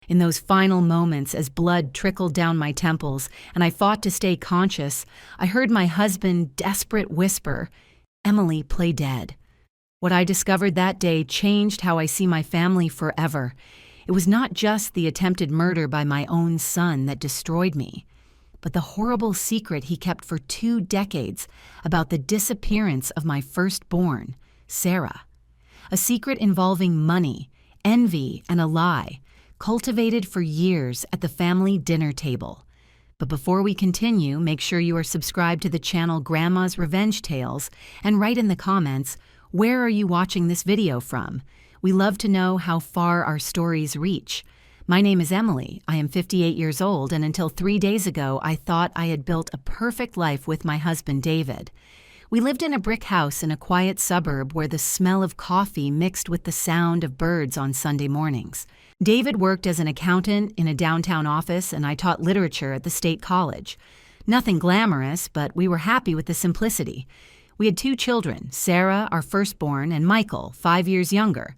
In those final moments, as blood trickled down my temples and I fought to stay conscious, I heard my husband desperate whisper, "Emily, play dead." What I discovered that day changed how I see my family forever. It was not just the attempted murder by my own son that destroyed me, but the horrible secret he kept for 2 decades about the disappearance of my firstborn, Sarah. A secret involving money, envy, and a lie, cultivated for years at the family dinner table. But before we continue, make sure you are subscribed to the channel Grandma's Revenge Tales and write in the comments, where are you watching this video from? We love to know how far our stories reach. My name is Emily. I am 58 years old, and until 3 days ago, I thought I had built a perfect life with my husband, David. We lived in a brick house in a quiet suburb where the smell of coffee mixed with the sound of birds on Sunday mornings. David worked as an accountant in a downtown office, and I taught literature at the state college. Nothing glamorous, but we were happy with the simplicity. We had 2 children, Sarah, our firstborn, and Michael, 5 years younger.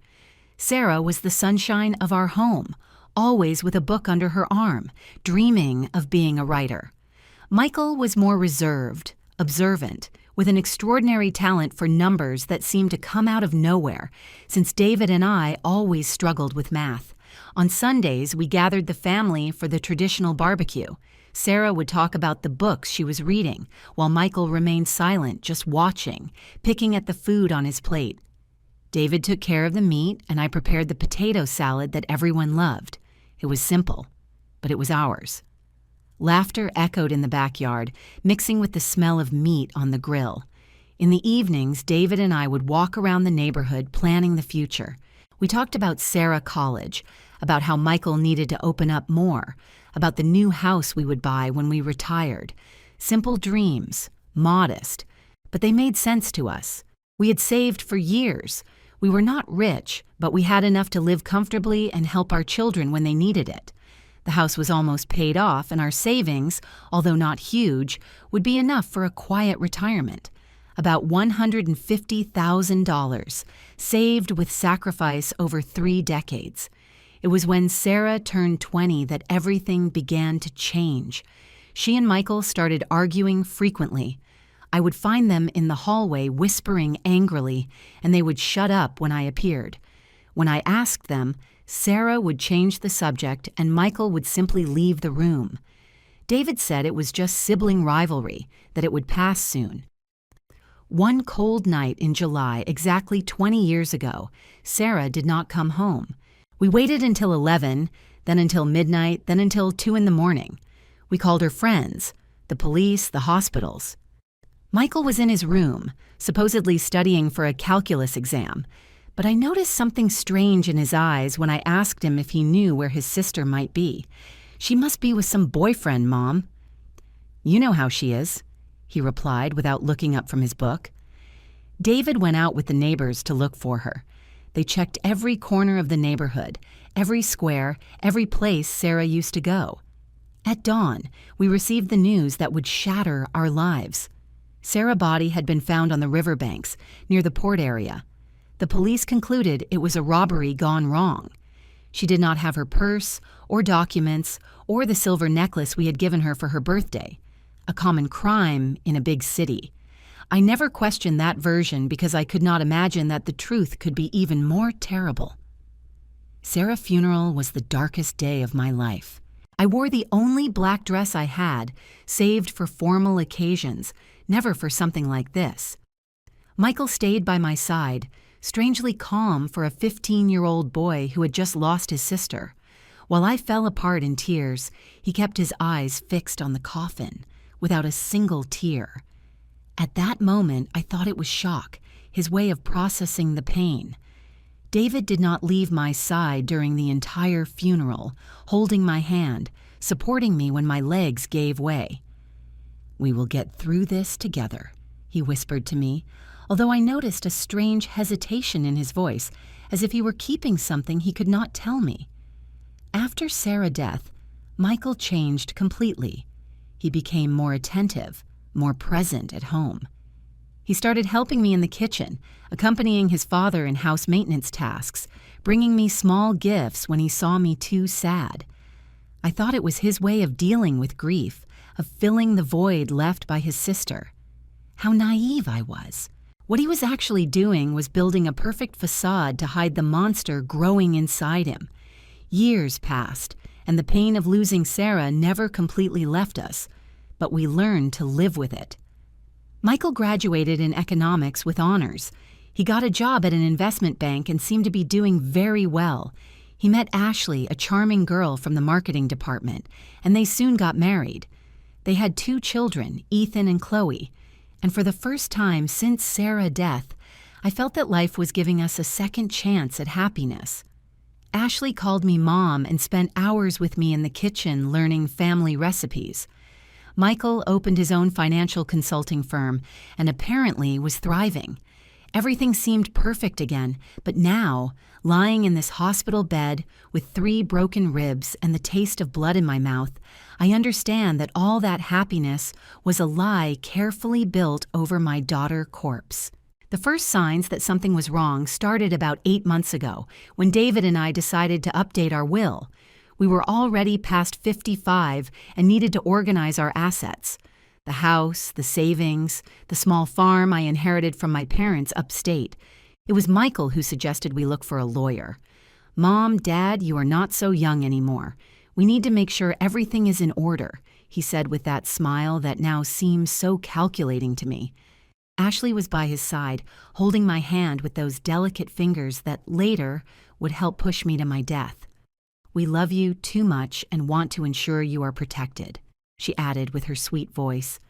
Sarah was the sunshine of our home, always with a book under her arm, dreaming of being a writer. Michael was more reserved, observant, with an extraordinary talent for numbers that seemed to come out of nowhere, since David and I always struggled with math. On Sundays, we gathered the family for the traditional barbecue. Sarah would talk about the books she was reading, while Michael remained silent, just watching, picking at the food on his plate. David took care of the meat, and I prepared the potato salad that everyone loved. It was simple, but it was ours. Laughter echoed in the backyard, mixing with the smell of meat on the grill. In the evenings, David and I would walk around the neighborhood planning the future. We talked about Sarah College, about how Michael needed to open up more, about the new house we would buy when we retired. Simple dreams, modest, but they made sense to us. We had saved for years. We were not rich, but we had enough to live comfortably and help our children when they needed it. The house was almost paid off, and our savings, although not huge, would be enough for a quiet retirement. About $150,000, saved with sacrifice over 3 decades. It was when Sarah turned 20 that everything began to change. She and Michael started arguing frequently. I would find them in the hallway whispering angrily, and they would shut up when I appeared. When I asked them, Sarah would change the subject and Michael would simply leave the room. David said it was just sibling rivalry, that it would pass soon. One cold night in July, exactly 20 years ago, Sarah did not come home. We waited until 11, then until midnight, then until 2 in the morning. We called her friends, the police, the hospitals. Michael was in his room, supposedly studying for a calculus exam, but I noticed something strange in his eyes when I asked him if he knew where his sister might be. "She must be with some boyfriend, Mom." "You know how she is," he replied without looking up from his book. David went out with the neighbors to look for her. They checked every corner of the neighborhood, every square, every place Sarah used to go. At dawn, we received the news that would shatter our lives. Sarah's body had been found on the riverbanks, near the port area. The police concluded it was a robbery gone wrong. She did not have her purse, or documents, or the silver necklace we had given her for her birthday. A common crime in a big city. I never questioned that version because I could not imagine that the truth could be even more terrible. Sarah's funeral was the darkest day of my life. I wore the only black dress I had, saved for formal occasions, never for something like this. Michael stayed by my side, strangely calm for a 15-year-old boy who had just lost his sister. While I fell apart in tears, he kept his eyes fixed on the coffin, without a single tear. At that moment, I thought it was shock, his way of processing the pain. David did not leave my side during the entire funeral, holding my hand, supporting me when my legs gave way. "We will get through this together," he whispered to me, although I noticed a strange hesitation in his voice, as if he were keeping something he could not tell me. After Sarah's death, Michael changed completely. He became more attentive, more present at home. He started helping me in the kitchen, accompanying his father in house maintenance tasks, bringing me small gifts when he saw me too sad. I thought it was his way of dealing with grief, of filling the void left by his sister. How naive I was. What he was actually doing was building a perfect facade to hide the monster growing inside him. Years passed, and the pain of losing Sarah never completely left us, but we learned to live with it. Michael graduated in economics with honors. He got a job at an investment bank and seemed to be doing very well. He met Ashley, a charming girl from the marketing department, and they soon got married. They had 2 children, Ethan and Chloe, and for the first time since Sarah's death, I felt that life was giving us a second chance at happiness. Ashley called me Mom and spent hours with me in the kitchen learning family recipes. Michael opened his own financial consulting firm and apparently was thriving. Everything seemed perfect again, but now, lying in this hospital bed with 3 broken ribs and the taste of blood in my mouth, I understand that all that happiness was a lie carefully built over my daughter's corpse. The first signs that something was wrong started about 8 months ago, when David and I decided to update our will. We were already past 55 and needed to organize our assets. The house, the savings, the small farm I inherited from my parents upstate. It was Michael who suggested we look for a lawyer. "Mom, Dad, you are not so young anymore. We need to make sure everything is in order," he said with that smile that now seems so calculating to me. Ashley was by his side, holding my hand with those delicate fingers that later would help push me to my death. "We love you too much and want to ensure you are protected," she added with her sweet voice.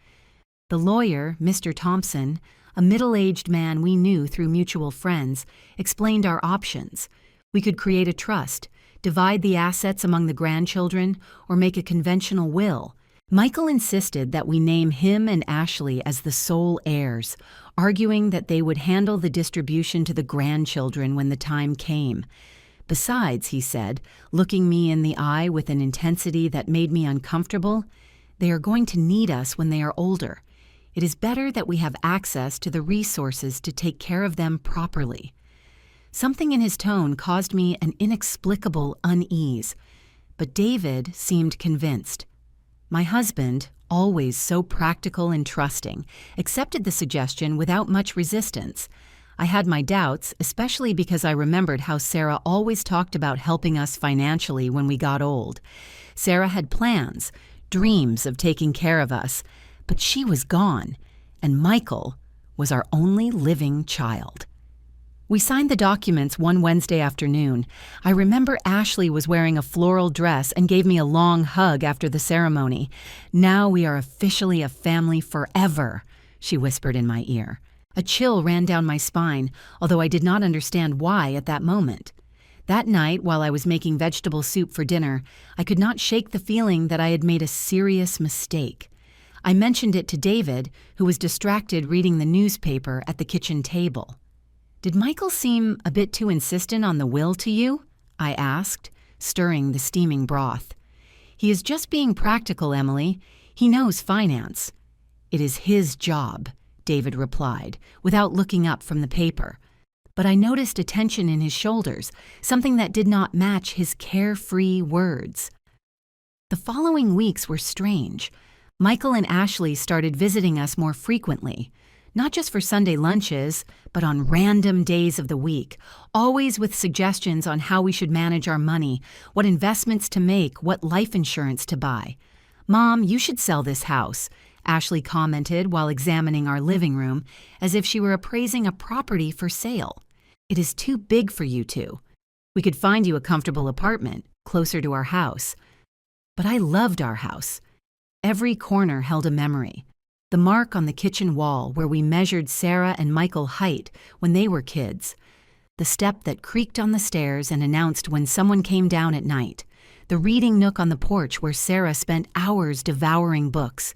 The lawyer, Mr. Thompson, a middle-aged man we knew through mutual friends, explained our options. We could create a trust, divide the assets among the grandchildren, or make a conventional will. Michael insisted that we name him and Ashley as the sole heirs, arguing that they would handle the distribution to the grandchildren when the time came. Besides, he said, looking me in the eye with an intensity that made me uncomfortable, they are going to need us when they are older. It is better that we have access to the resources to take care of them properly. Something in his tone caused me an inexplicable unease, but David seemed convinced. My husband, always so practical and trusting, accepted the suggestion without much resistance. I had my doubts, especially because I remembered how Sarah always talked about helping us financially when we got old. Sarah had plans, dreams of taking care of us, but she was gone, and Michael was our only living child. We signed the documents one Wednesday afternoon. I remember Ashley was wearing a floral dress and gave me a long hug after the ceremony. "Now we are officially a family forever," she whispered in my ear. A chill ran down my spine, although I did not understand why at that moment. That night, while I was making vegetable soup for dinner, I could not shake the feeling that I had made a serious mistake. I mentioned it to David, who was distracted reading the newspaper at the kitchen table. "Did Michael seem a bit too insistent on the will to you?" I asked, stirring the steaming broth. "He is just being practical, Emily. He knows finance." "It is his job," David replied, without looking up from the paper. But I noticed a tension in his shoulders, something that did not match his carefree words. The following weeks were strange. Michael and Ashley started visiting us more frequently, not just for Sunday lunches, but on random days of the week, always with suggestions on how we should manage our money, what investments to make, what life insurance to buy. "Mom, you should sell this house," Ashley commented while examining our living room, as if she were appraising a property for sale. "It is too big for you two. We could find you a comfortable apartment, closer to our house." But I loved our house. Every corner held a memory. The mark on the kitchen wall where we measured Sarah and Michael's height when they were kids. The step that creaked on the stairs and announced when someone came down at night. The reading nook on the porch where Sarah spent hours devouring books.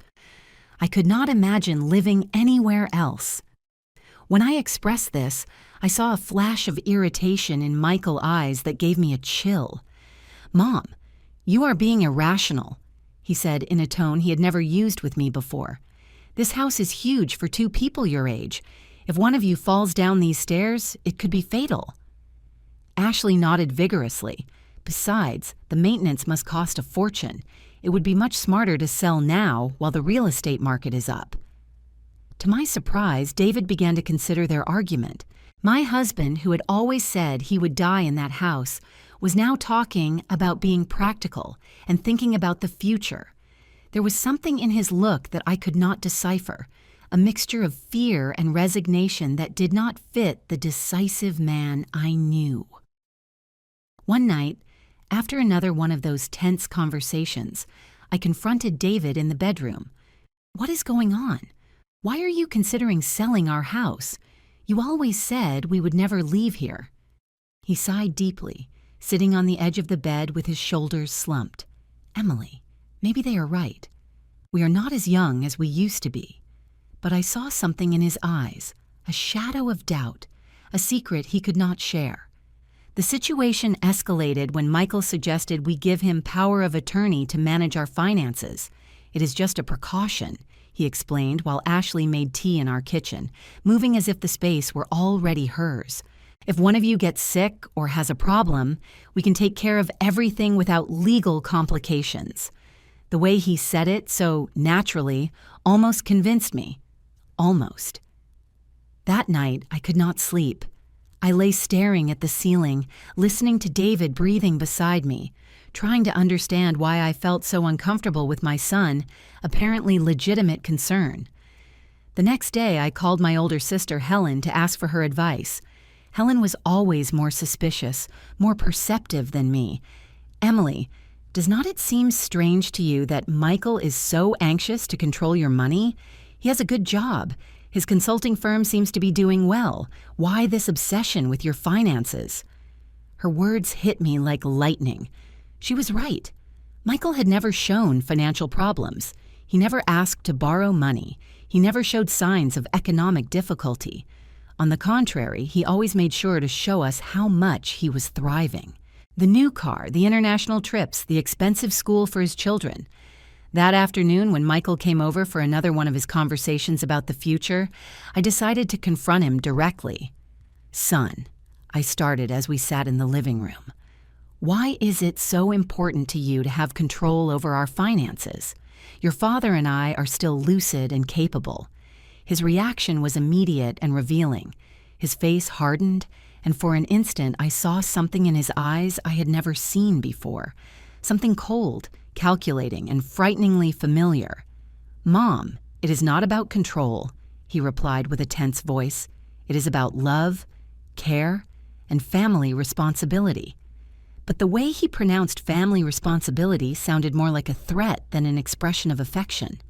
I could not imagine living anywhere else. When I expressed this, I saw a flash of irritation in Michael's eyes that gave me a chill. "Mom, you are being irrational," he said in a tone he had never used with me before. This house is huge for 2 people your age. If one of you falls down these stairs, it could be fatal." Ashley nodded vigorously. Besides, the maintenance must cost a fortune. It would be much smarter to sell now while the real estate market is up. To my surprise, David began to consider their argument. My husband, who had always said he would die in that house, was now talking about being practical and thinking about the future. There was something in his look that I could not decipher, a mixture of fear and resignation that did not fit the decisive man I knew. One night, after another one of those tense conversations, I confronted David in the bedroom. "What is going on? Why are you considering selling our house? You always said we would never leave here." He sighed deeply, sitting on the edge of the bed with his shoulders slumped. "Emily, maybe they are right. We are not as young as we used to be." But I saw something in his eyes, a shadow of doubt, a secret he could not share. The situation escalated when Michael suggested we give him power of attorney to manage our finances. "It is just a precaution," he explained while Ashley made tea in our kitchen, moving as if the space were already hers. "If one of you gets sick or has a problem, we can take care of everything without legal complications." The way he said it so naturally almost convinced me. Almost. That night, I could not sleep. I lay staring at the ceiling, listening to David breathing beside me, trying to understand why I felt so uncomfortable with my son, apparently legitimate concern. The next day, I called my older sister, Helen, to ask for her advice. Helen was always more suspicious, more perceptive than me. "Emily, does not it seem strange to you that Michael is so anxious to control your money? He has a good job. His consulting firm seems to be doing well. Why this obsession with your finances?" Her words hit me like lightning. She was right. Michael had never shown financial problems. He never asked to borrow money. He never showed signs of economic difficulty. On the contrary, he always made sure to show us how much he was thriving. The new car, the international trips, the expensive school for his children. That afternoon, when Michael came over for another one of his conversations about the future, I decided to confront him directly. "Son," I started as we sat in the living room, "why is it so important to you to have control over our finances? Your father and I are still lucid and capable." His reaction was immediate and revealing. His face hardened, and for an instant I saw something in his eyes I had never seen before, something cold, calculating, and frighteningly familiar. "Mom, it is not about control," he replied with a tense voice. "It is about love, care, and family responsibility." But the way he pronounced family responsibility sounded more like a threat than an expression of affection.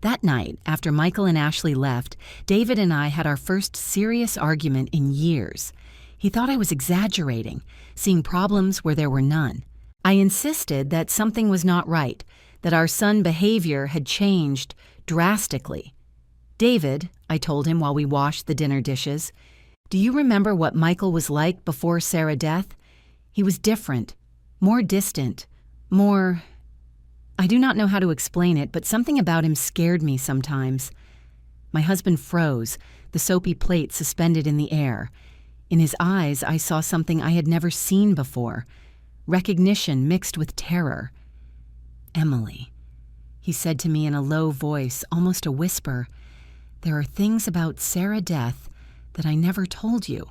That night, after Michael and Ashley left, David and I had our first serious argument in years. He thought I was exaggerating, seeing problems where there were none. I insisted that something was not right, that our son's behavior had changed drastically. "David," I told him while we washed the dinner dishes, "do you remember what Michael was like before Sarah's death? He was different, more distant, more... I do not know how to explain it, but something about him scared me sometimes." My husband froze, the soapy plate suspended in the air. In his eyes, I saw something I had never seen before. Recognition mixed with terror. "Emily," he said to me in a low voice, almost a whisper, "there are things about Sarah's death that I never told you."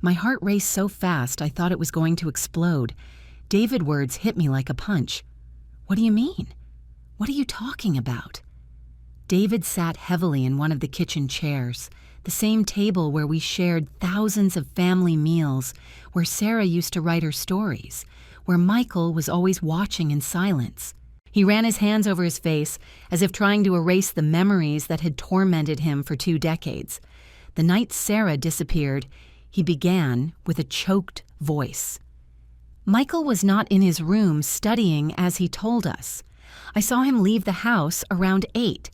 My heart raced so fast I thought it was going to explode. David's words hit me like a punch. "What do you mean? What are you talking about?" David sat heavily in one of the kitchen chairs, the same table where we shared thousands of family meals, where Sarah used to write her stories, where Michael was always watching in silence. He ran his hands over his face as if trying to erase the memories that had tormented him for 2 decades. The night Sarah disappeared, he began with a choked voice. "Michael was not in his room studying as he told us. I saw him leave the house around 8.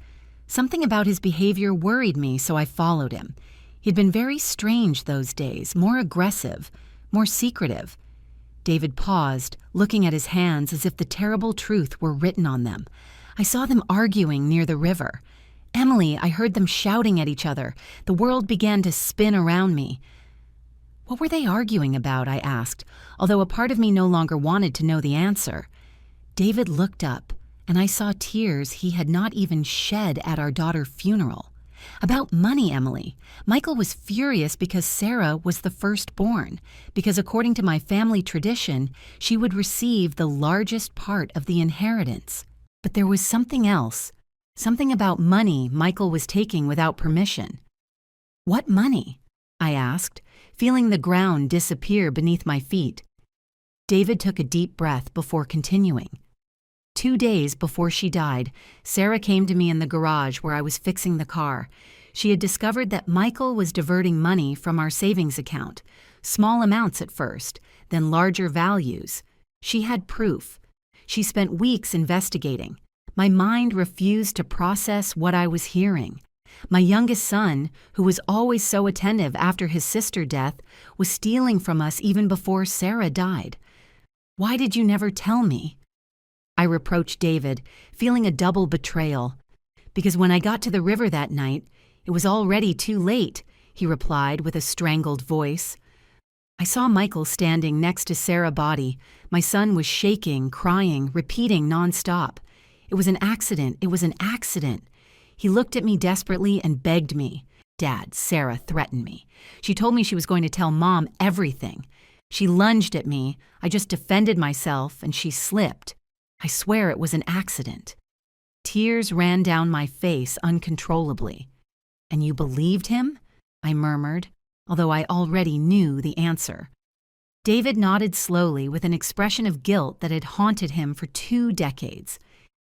Something about his behavior worried me, so I followed him. He'd been very strange those days, more aggressive, more secretive." David paused, looking at his hands as if the terrible truth were written on them. "I saw them arguing near the river. Emily, I heard them shouting at each other. The world began to spin around me. What were they arguing about? I asked, although a part of me no longer wanted to know the answer. David looked up, and I saw tears he had not even shed at our daughter's funeral. About money, Emily. Michael was furious because Sarah was the firstborn, because according to my family tradition, she would receive the largest part of the inheritance. But there was something else, something about money Michael was taking without permission. What money? I asked, feeling the ground disappear beneath my feet. David took a deep breath before continuing. 2 days before she died, Sarah came to me in the garage where I was fixing the car. She had discovered that Michael was diverting money from our savings account, small amounts at first, then larger values. She had proof. She spent weeks investigating. My mind refused to process what I was hearing. My youngest son, who was always so attentive after his sister's death, was stealing from us even before Sarah died. Why did you never tell me? I reproached David, feeling a double betrayal. Because when I got to the river that night, it was already too late, he replied with a strangled voice. I saw Michael standing next to Sarah's body. My son was shaking, crying, repeating nonstop. It was an accident. It was an accident. He looked at me desperately and begged me. Dad, Sarah threatened me. She told me she was going to tell Mom everything. She lunged at me. I just defended myself, and she slipped. I swear it was an accident. Tears ran down my face uncontrollably. And you believed him? I murmured, although I already knew the answer. David nodded slowly with an expression of guilt that had haunted him for 2 decades.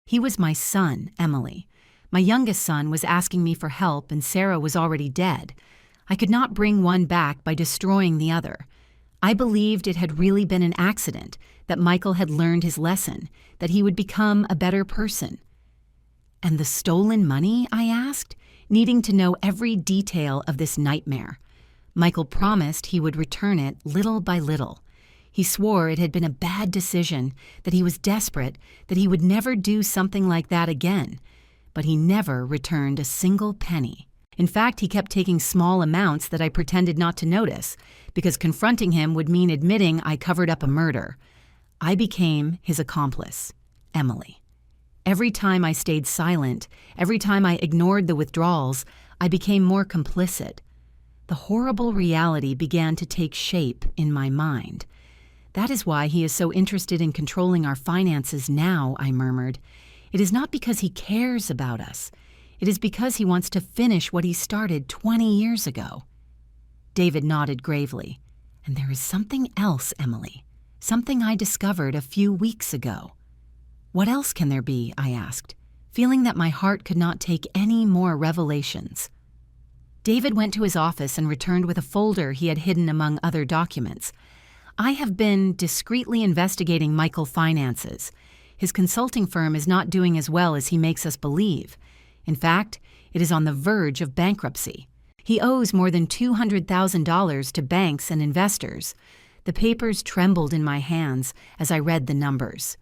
He was my son, Emily. My youngest son was asking me for help, and Sarah was already dead. I could not bring one back by destroying the other. I believed it had really been an accident, that Michael had learned his lesson, that he would become a better person. And the stolen money? I asked, needing to know every detail of this nightmare. Michael promised he would return it little by little. He swore it had been a bad decision, that he was desperate, that he would never do something like that again. But he never returned a single penny. In fact, he kept taking small amounts that I pretended not to notice, because confronting him would mean admitting I covered up a murder. I became his accomplice, Emily. Every time I stayed silent, every time I ignored the withdrawals, I became more complicit. The horrible reality began to take shape in my mind. That is why he is so interested in controlling our finances now, I murmured. It is not because he cares about us. It is because he wants to finish what he started 20 years ago. David nodded gravely. And there is something else, Emily. Something I discovered a few weeks ago. What else can there be? I asked, feeling that my heart could not take any more revelations. David went to his office and returned with a folder he had hidden among other documents. I have been discreetly investigating Michael's finances. His consulting firm is not doing as well as he makes us believe. In fact, it is on the verge of bankruptcy. He owes more than $200,000 to banks and investors. The papers trembled in my hands as I read the numbers.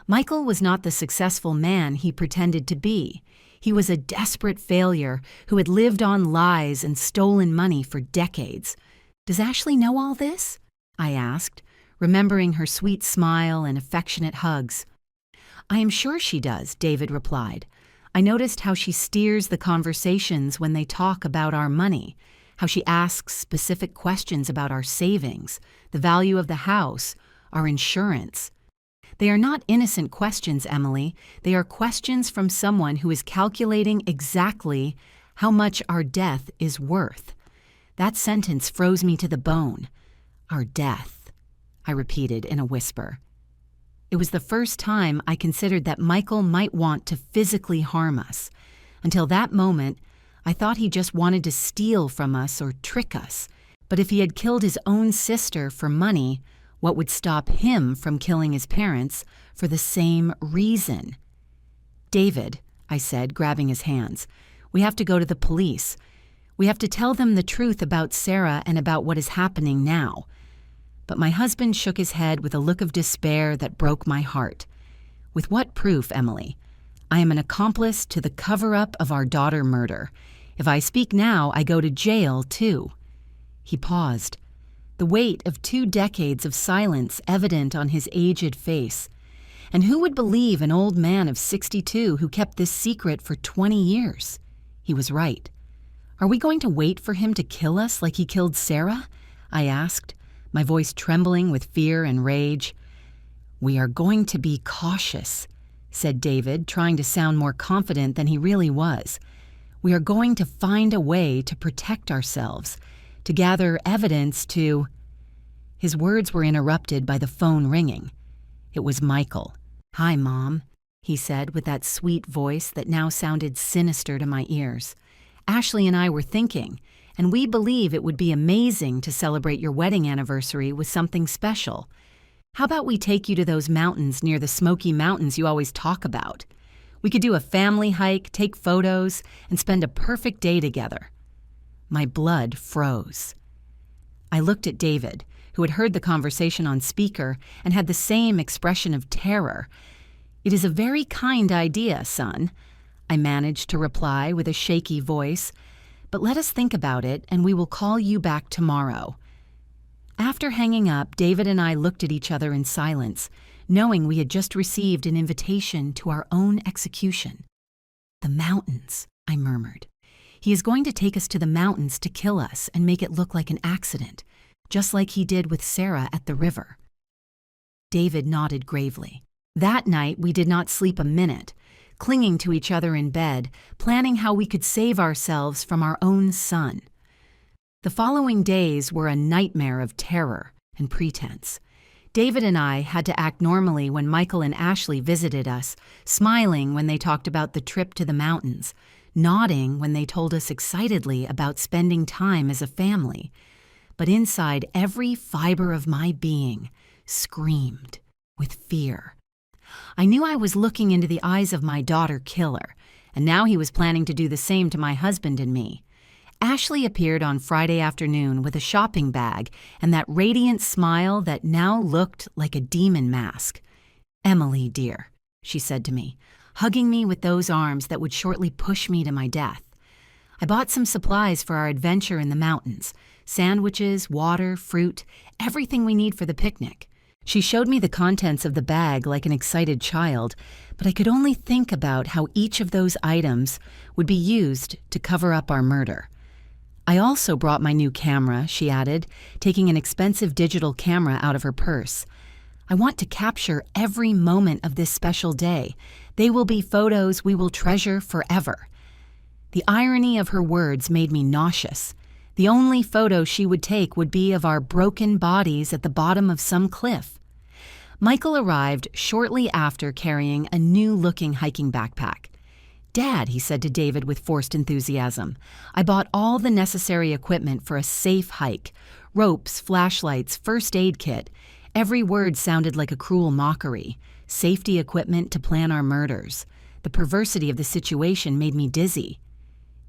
Michael was not the successful man he pretended to be. He was a desperate failure who had lived on lies and stolen money for decades. Does Ashley know all this? I asked, remembering her sweet smile and affectionate hugs. I am sure she does, David replied. I noticed how she steers the conversations when they talk about our money, how she asks specific questions about our savings, the value of the house, our insurance. They are not innocent questions, Emily. They are questions from someone who is calculating exactly how much our death is worth. That sentence froze me to the bone. Our death, I repeated in a whisper. It was the first time I considered that Michael might want to physically harm us. Until that moment, I thought he just wanted to steal from us or trick us. But if he had killed his own sister for money, what would stop him from killing his parents for the same reason? David, I said, grabbing his hands, we have to go to the police. We have to tell them the truth about Sarah and about what is happening now. But my husband shook his head with a look of despair that broke my heart. With what proof, Emily? I am an accomplice to the cover-up of our daughter murder. If I speak now, I go to jail, too." He paused, the weight of 2 decades of silence evident on his aged face. And who would believe an old man of 62 who kept this secret for 20 years? He was right. "Are we going to wait for him to kill us like he killed Sarah?" I asked, my voice trembling with fear and rage. "We are going to be cautious," said David, trying to sound more confident than he really was. "We are going to find a way to protect ourselves, to gather evidence to—" His words were interrupted by the phone ringing. It was Michael. "Hi, Mom," he said with that sweet voice that now sounded sinister to my ears. "Ashley and I were thinking, and we believe it would be amazing to celebrate your wedding anniversary with something special. How about we take you to those mountains near the Smoky Mountains you always talk about? We could do a family hike, take photos, and spend a perfect day together." My blood froze. I looked at David, who had heard the conversation on speaker and had the same expression of terror. "It is a very kind idea, son," I managed to reply with a shaky voice, "but let us think about it and we will call you back tomorrow." After hanging up, David and I looked at each other in silence, knowing we had just received an invitation to our own execution. "The mountains," I murmured. "He is going to take us to the mountains to kill us and make it look like an accident, just like he did with Sarah at the river." David nodded gravely. That night, we did not sleep a minute, clinging to each other in bed, planning how we could save ourselves from our own son. The following days were a nightmare of terror and pretense. David and I had to act normally when Michael and Ashley visited us, smiling when they talked about the trip to the mountains, nodding when they told us excitedly about spending time as a family. But inside, every fiber of my being screamed with fear. I knew I was looking into the eyes of my daughter killer, and now he was planning to do the same to my husband and me. Ashley appeared on Friday afternoon with a shopping bag and that radiant smile that now looked like a demon mask. "Emily, dear," she said to me, hugging me with those arms that would shortly push me to my death. "I bought some supplies for our adventure in the mountains: sandwiches, water, fruit, everything we need for the picnic." She showed me the contents of the bag like an excited child, but I could only think about how each of those items would be used to cover up our murder. "I also brought my new camera," she added, taking an expensive digital camera out of her purse. "I want to capture every moment of this special day. They will be photos we will treasure forever." The irony of her words made me nauseous. The only photo she would take would be of our broken bodies at the bottom of some cliff. Michael arrived shortly after carrying a new-looking hiking backpack. "Dad," he said to David with forced enthusiasm, "I bought all the necessary equipment for a safe hike: ropes, flashlights, first aid kit." Every word sounded like a cruel mockery. Safety equipment to plan our murders. The perversity of the situation made me dizzy.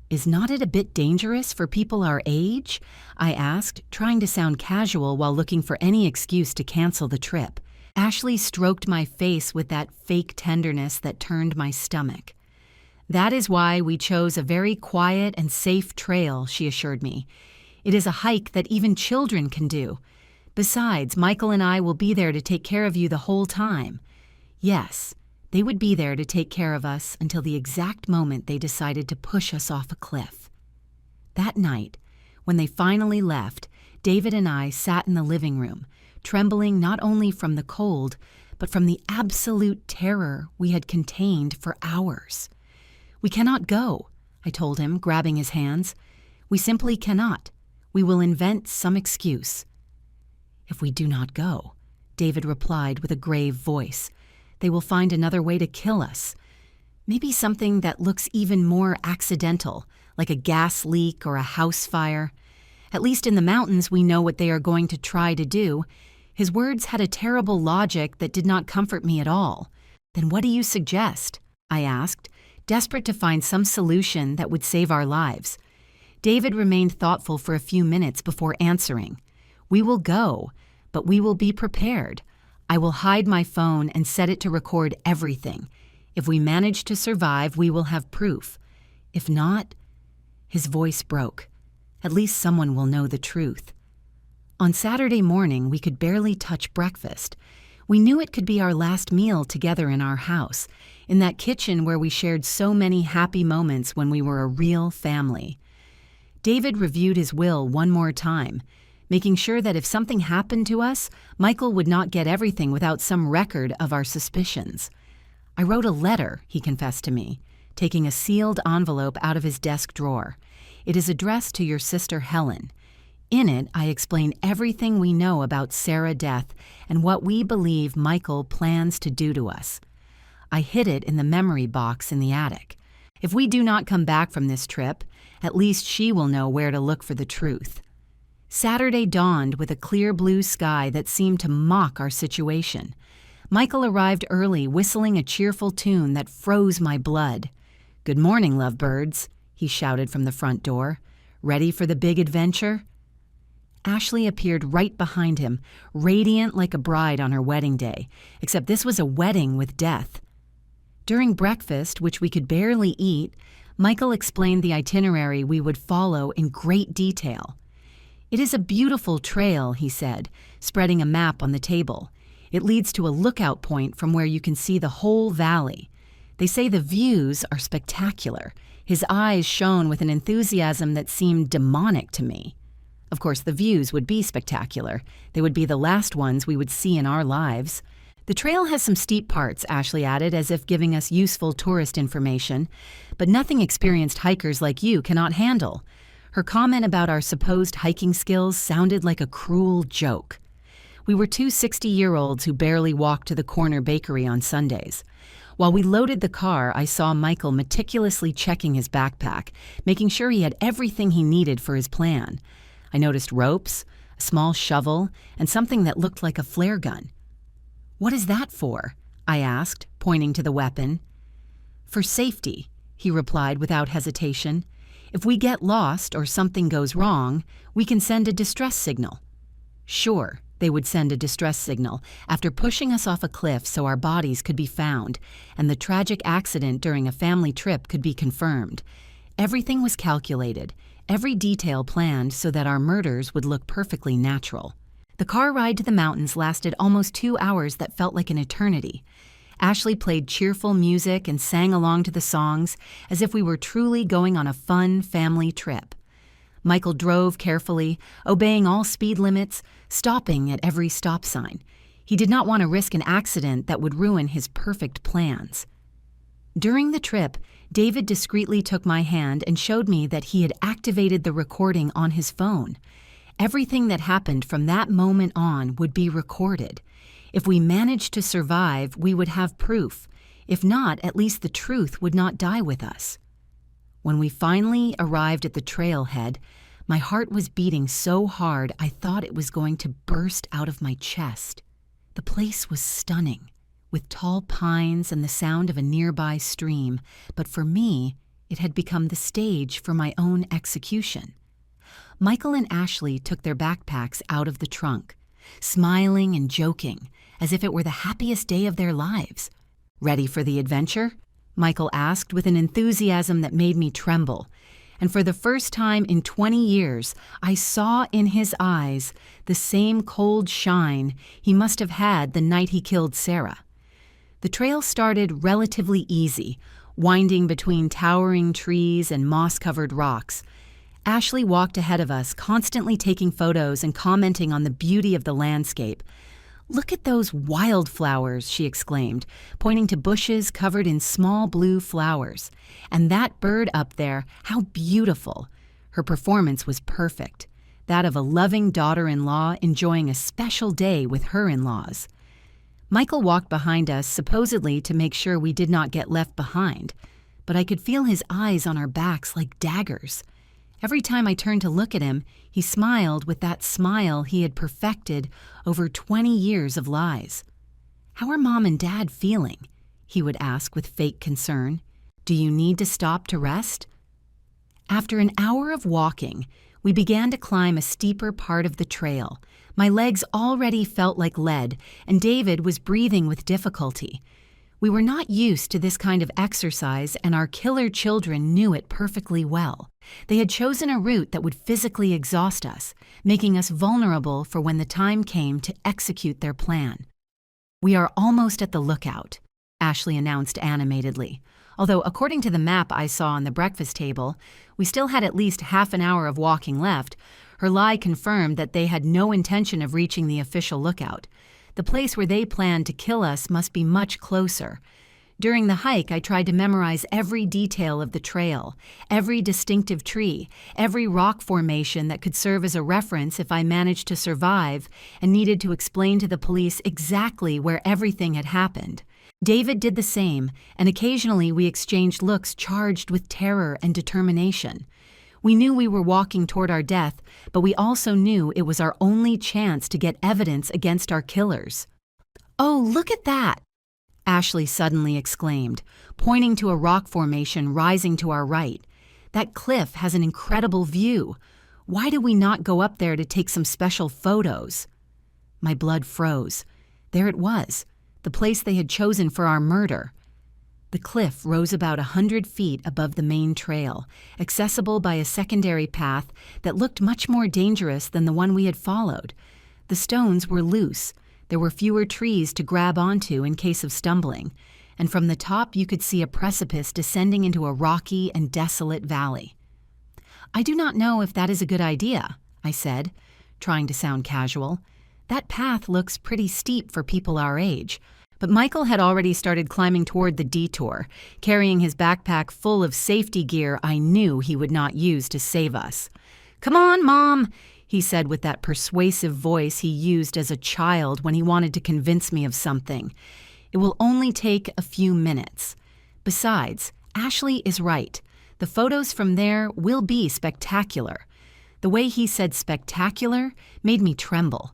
"Is not it a bit dangerous for people our age?" I asked, trying to sound casual while looking for any excuse to cancel the trip. Ashley stroked my face with that fake tenderness that turned my stomach. "That is why we chose a very quiet and safe trail," she assured me. "It is a hike that even children can do. Besides, Michael and I will be there to take care of you the whole time." Yes, they would be there to take care of us until the exact moment they decided to push us off a cliff. That night, when they finally left, David and I sat in the living room, trembling not only from the cold, but from the absolute terror we had contained for hours. "We cannot go," I told him, grabbing his hands. "We simply cannot. We will invent some excuse." "If we do not go," David replied with a grave voice, "they will find another way to kill us. Maybe something that looks even more accidental, like a gas leak or a house fire. At least in the mountains we know what they are going to try to do." His words had a terrible logic that did not comfort me at all. "Then what do you suggest?" I asked, desperate to find some solution that would save our lives. David remained thoughtful for a few minutes before answering. "We will go, but we will be prepared. I will hide my phone and set it to record everything. If we manage to survive, we will have proof. If not, his voice broke. At least someone will know the truth. On Saturday morning, we could barely touch breakfast. We knew it could be our last meal together in our house, in that kitchen where we shared so many happy moments when we were a real family. David reviewed his will one more time, making sure that if something happened to us, Michael would not get everything without some record of our suspicions. I wrote a letter, he confessed to me, taking a sealed envelope out of his desk drawer. It is addressed to your sister Helen. In it, I explain everything we know about Sarah's death and what we believe Michael plans to do to us. I hid it in the memory box in the attic. If we do not come back from this trip, at least she will know where to look for the truth. Saturday dawned with a clear blue sky that seemed to mock our situation. Michael arrived early, whistling a cheerful tune that froze my blood. "Good morning, lovebirds," he shouted from the front door. "Ready for the big adventure?" Ashley appeared right behind him, radiant like a bride on her wedding day, except this was a wedding with death. During breakfast, which we could barely eat, Michael explained the itinerary we would follow in great detail. "It is a beautiful trail," he said, spreading a map on the table. "It leads to a lookout point from where you can see the whole valley. They say the views are spectacular." His eyes shone with an enthusiasm that seemed demonic to me. Of course, the views would be spectacular. They would be the last ones we would see in our lives. "The trail has some steep parts," Ashley added, as if giving us useful tourist information, "but nothing experienced hikers like you cannot handle." Her comment about our supposed hiking skills sounded like a cruel joke. We were two 60-year-olds who barely walked to the corner bakery on Sundays. While we loaded the car, I saw Michael meticulously checking his backpack, making sure he had everything he needed for his plan. I noticed ropes, a small shovel, and something that looked like a flare gun. "What is that for?" I asked, pointing to the weapon. "For safety," he replied without hesitation. "If we get lost or something goes wrong, we can send a distress signal." Sure, they would send a distress signal after pushing us off a cliff so our bodies could be found, and the tragic accident during a family trip could be confirmed. Everything was calculated, every detail planned so that our murders would look perfectly natural. The car ride to the mountains lasted almost 2 hours that felt like an eternity. Ashley played cheerful music and sang along to the songs as if we were truly going on a fun family trip. Michael drove carefully, obeying all speed limits, stopping at every stop sign. He did not want to risk an accident that would ruin his perfect plans. During the trip, David discreetly took my hand and showed me that he had activated the recording on his phone. Everything that happened from that moment on would be recorded. If we managed to survive, we would have proof. If not, at least the truth would not die with us. When we finally arrived at the trailhead, my heart was beating so hard I thought it was going to burst out of my chest. The place was stunning, with tall pines and the sound of a nearby stream, but for me, it had become the stage for my own execution. Michael and Ashley took their backpacks out of the trunk, smiling and joking, as if it were the happiest day of their lives. "Ready for the adventure?" Michael asked with an enthusiasm that made me tremble. And for the first time in 20 years, I saw in his eyes the same cold shine he must have had the night he killed Sarah. The trail started relatively easy, winding between towering trees and moss-covered rocks. Ashley walked ahead of us, constantly taking photos and commenting on the beauty of the landscape. "Look at those wildflowers," she exclaimed, pointing to bushes covered in small blue flowers. "And that bird up there, how beautiful." Her performance was perfect, that of a loving daughter-in-law enjoying a special day with her in-laws. Michael walked behind us, supposedly to make sure we did not get left behind, but I could feel his eyes on our backs like daggers. Every time I turned to look at him, he smiled with that smile he had perfected over 20 years of lies. "How are Mom and Dad feeling?" he would ask with fake concern. "Do you need to stop to rest?" After an hour of walking, we began to climb a steeper part of the trail. My legs already felt like lead, and David was breathing with difficulty. We were not used to this kind of exercise, and our killer children knew it perfectly well. They had chosen a route that would physically exhaust us, making us vulnerable for when the time came to execute their plan. "We are almost at the lookout," Ashley announced animatedly. Although, according to the map I saw on the breakfast table, we still had at least half an hour of walking left, her lie confirmed that they had no intention of reaching the official lookout. The place where they planned to kill us must be much closer. During the hike, I tried to memorize every detail of the trail, every distinctive tree, every rock formation that could serve as a reference if I managed to survive and needed to explain to the police exactly where everything had happened. David did the same, and occasionally we exchanged looks charged with terror and determination. We knew we were walking toward our death, but we also knew it was our only chance to get evidence against our killers. "Oh, look at that!" Ashley suddenly exclaimed, pointing to a rock formation rising to our right. "That cliff has an incredible view. Why do we not go up there to take some special photos?" My blood froze. There it was, the place they had chosen for our murder. The cliff rose about 100 feet above the main trail, accessible by a secondary path that looked much more dangerous than the one we had followed. The stones were loose. There were fewer trees to grab onto in case of stumbling, and from the top you could see a precipice descending into a rocky and desolate valley. "I do not know if that is a good idea," I said, trying to sound casual. "That path looks pretty steep for people our age." But Michael had already started climbing toward the detour, carrying his backpack full of safety gear I knew he would not use to save us. "Come on, Mom," he said with that persuasive voice he used as a child when he wanted to convince me of something. "It will only take a few minutes. Besides, Ashley is right. The photos from there will be spectacular." The way he said spectacular made me tremble.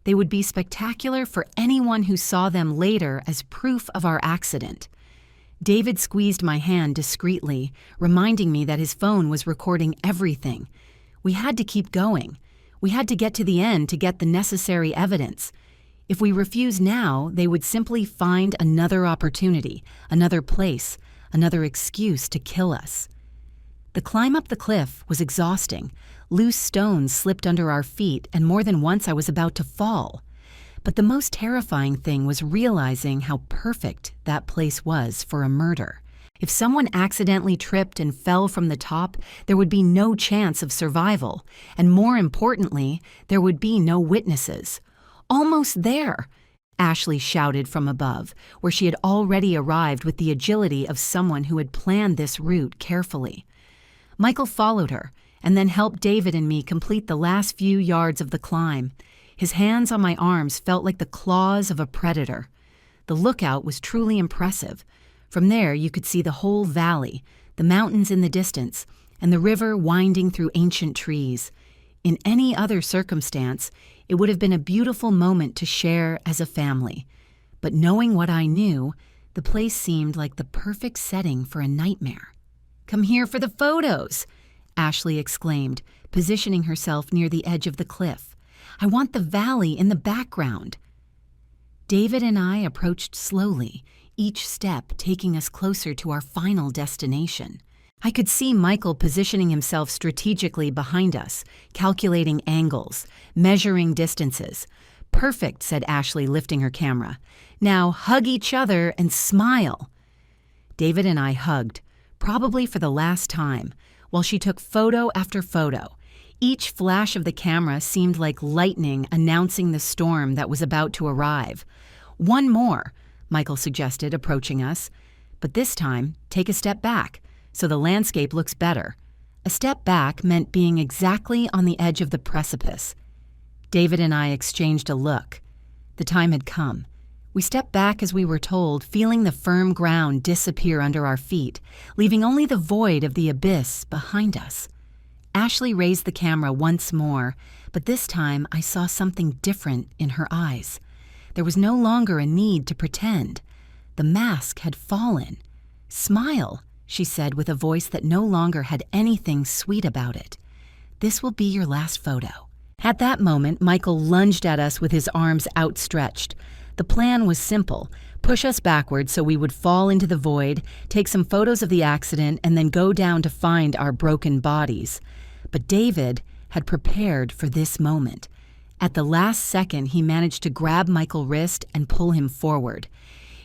They would be spectacular for anyone who saw them later as proof of our accident. David squeezed my hand discreetly, reminding me that his phone was recording everything. We had to keep going. We had to get to the end to get the necessary evidence. If we refused now, they would simply find another opportunity, another place, another excuse to kill us. The climb up the cliff was exhausting. Loose stones slipped under our feet, and more than once I was about to fall. But the most terrifying thing was realizing how perfect that place was for a murder. If someone accidentally tripped and fell from the top, there would be no chance of survival, and more importantly, there would be no witnesses. "Almost there!" Ashley shouted from above, where she had already arrived with the agility of someone who had planned this route carefully. Michael followed her, and then helped David and me complete the last few yards of the climb. His hands on my arms felt like the claws of a predator. The lookout was truly impressive. From there you could see the whole valley, the mountains in the distance, and the river winding through ancient trees. In any other circumstance, it would have been a beautiful moment to share as a family. But knowing what I knew, the place seemed like the perfect setting for a nightmare. "Come here for the photos!" Ashley exclaimed, positioning herself near the edge of the cliff. "I want the valley in the background." David and I approached slowly, each step taking us closer to our final destination. I could see Michael positioning himself strategically behind us, calculating angles, measuring distances. "Perfect," said Ashley, lifting her camera. "Now hug each other and smile." David and I hugged, probably for the last time, while she took photo after photo. Each flash of the camera seemed like lightning announcing the storm that was about to arrive. "One more," Michael suggested, approaching us. "But this time, take a step back, so the landscape looks better." A step back meant being exactly on the edge of the precipice. David and I exchanged a look. The time had come. We stepped back as we were told, feeling the firm ground disappear under our feet, leaving only the void of the abyss behind us. Ashley raised the camera once more, but this time I saw something different in her eyes. There was no longer a need to pretend. The mask had fallen. "Smile," she said with a voice that no longer had anything sweet about it. "This will be your last photo." At that moment, Michael lunged at us with his arms outstretched. The plan was simple: push us backward so we would fall into the void, take some photos of the accident, and then go down to find our broken bodies. But David had prepared for this moment. At the last second, he managed to grab Michael's wrist and pull him forward.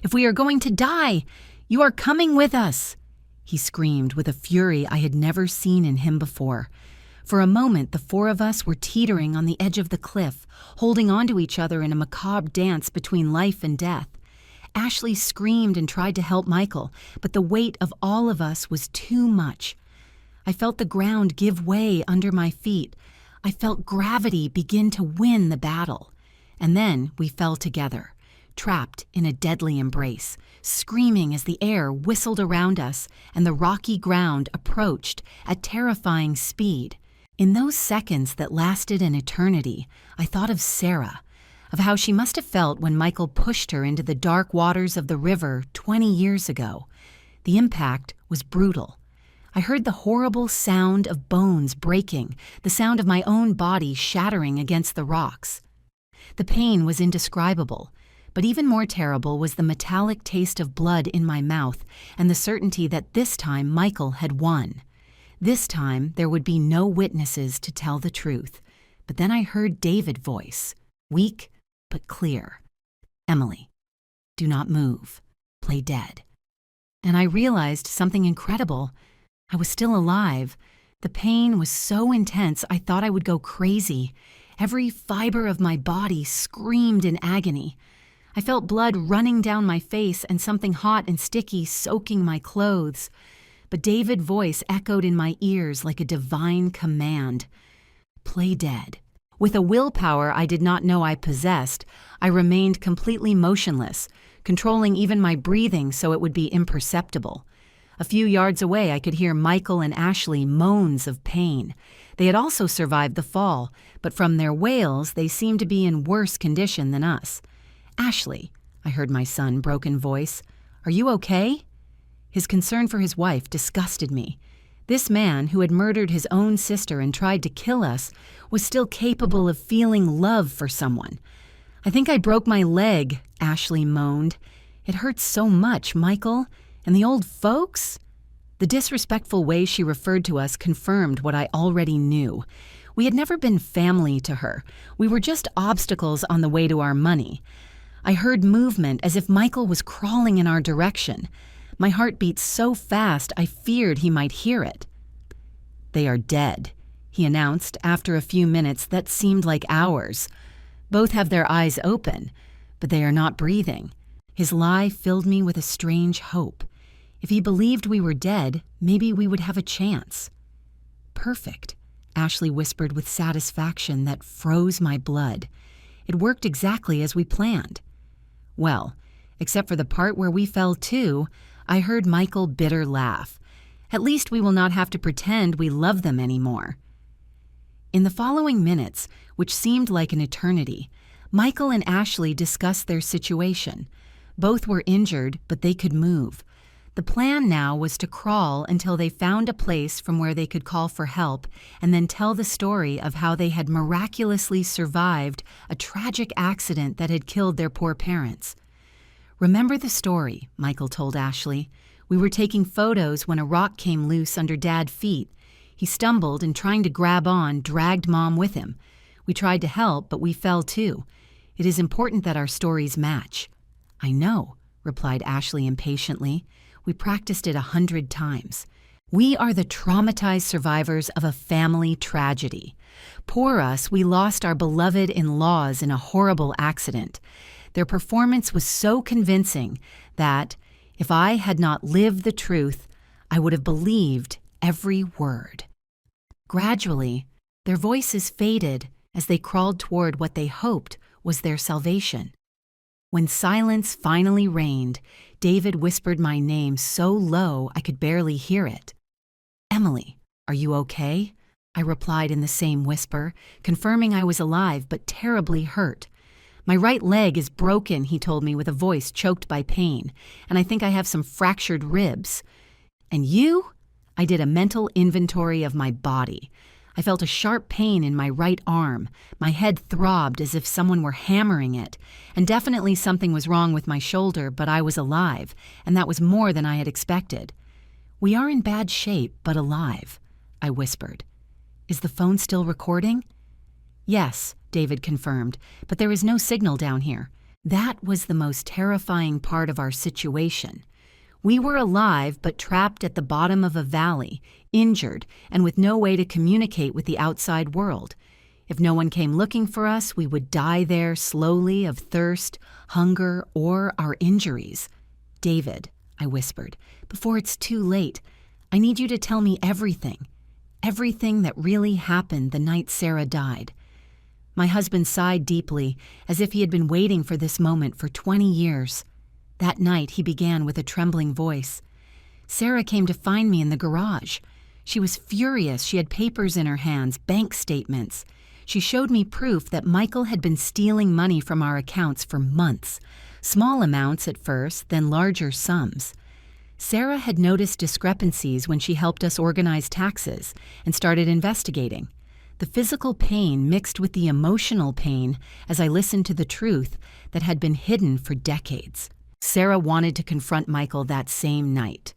"If we are going to die, you are coming with us!" he screamed with a fury I had never seen in him before. For a moment, the four of us were teetering on the edge of the cliff, holding onto each other in a macabre dance between life and death. Ashley screamed and tried to help Michael, but the weight of all of us was too much. I felt the ground give way under my feet. I felt gravity begin to win the battle. And then we fell together, trapped in a deadly embrace, screaming as the air whistled around us and the rocky ground approached at terrifying speed. In those seconds that lasted an eternity, I thought of Sarah, of how she must have felt when Michael pushed her into the dark waters of the river 20 years ago. The impact was brutal. I heard the horrible sound of bones breaking, the sound of my own body shattering against the rocks. The pain was indescribable, but even more terrible was the metallic taste of blood in my mouth and the certainty that this time Michael had won. This time there would be no witnesses to tell the truth. But then I heard David's voice, weak but clear. "Emily, do not move. Play dead." And I realized something incredible. I was still alive. The pain was so intense I thought I would go crazy. Every fiber of my body screamed in agony. I felt blood running down my face and something hot and sticky soaking my clothes. But David's voice echoed in my ears like a divine command. "Play dead." With a willpower I did not know I possessed, I remained completely motionless, controlling even my breathing so it would be imperceptible. A few yards away I could hear Michael and Ashley moans of pain. They had also survived the fall, but from their wails they seemed to be in worse condition than us. "Ashley," I heard my son's broken voice, "are you okay?" His concern for his wife disgusted me. This man, who had murdered his own sister and tried to kill us, was still capable of feeling love for someone. "I think I broke my leg," Ashley moaned. "It hurts so much, Michael. And the old folks?" The disrespectful way she referred to us confirmed what I already knew. We had never been family to her. We were just obstacles on the way to our money. I heard movement as if Michael was crawling in our direction. My heart beat so fast I feared he might hear it. "They are dead," he announced after a few minutes that seemed like hours. "Both have their eyes open, but they are not breathing." His lie filled me with a strange hope. If he believed we were dead, maybe we would have a chance. "Perfect," Ashley whispered with satisfaction that froze my blood. It worked exactly as we planned. Well, except for the part where we fell too, I heard Michael's bitter laugh. "At least we will not have to pretend we love them anymore." In the following minutes, which seemed like an eternity, Michael and Ashley discussed their situation. Both were injured, but they could move. The plan now was to crawl until they found a place from where they could call for help and then tell the story of how they had miraculously survived a tragic accident that had killed their poor parents. "Remember the story," Michael told Ashley. "We were taking photos when a rock came loose under Dad's feet. He stumbled and, trying to grab on, dragged Mom with him. We tried to help, but we fell too. It is important that our stories match." "I know," replied Ashley impatiently. "We practiced it 100 times. We are the traumatized survivors of a family tragedy. Poor us, we lost our beloved in-laws in a horrible accident. Their performance was so convincing that, if I had not lived the truth, I would have believed every word." Gradually, their voices faded as they crawled toward what they hoped was their salvation. When silence finally reigned, David whispered my name so low I could barely hear it. "Emily, are you okay?" I replied in the same whisper, confirming I was alive but terribly hurt. "My right leg is broken," he told me with a voice choked by pain, "and I think I have some fractured ribs." "And you?" I did a mental inventory of my body. I felt a sharp pain in my right arm. My head throbbed as if someone were hammering it, and definitely something was wrong with my shoulder, but I was alive, and that was more than I had expected. "We are in bad shape, but alive," I whispered. "Is the phone still recording?" "Yes," David confirmed, "but there is no signal down here." That was the most terrifying part of our situation. We were alive but trapped at the bottom of a valley, injured, and with no way to communicate with the outside world. If no one came looking for us, we would die there slowly of thirst, hunger, or our injuries. "David," I whispered, "before it's too late, I need you to tell me everything. Everything that really happened the night Sarah died." My husband sighed deeply, as if he had been waiting for this moment for 20 years. That night, he began with a trembling voice. "Sarah came to find me in the garage. She was furious. She had papers in her hands, bank statements. She showed me proof that Michael had been stealing money from our accounts for months. Small amounts at first, then larger sums. Sarah had noticed discrepancies when she helped us organize taxes and started investigating. The physical pain mixed with the emotional pain as I listened to the truth that had been hidden for decades. Sarah wanted to confront Michael that same night."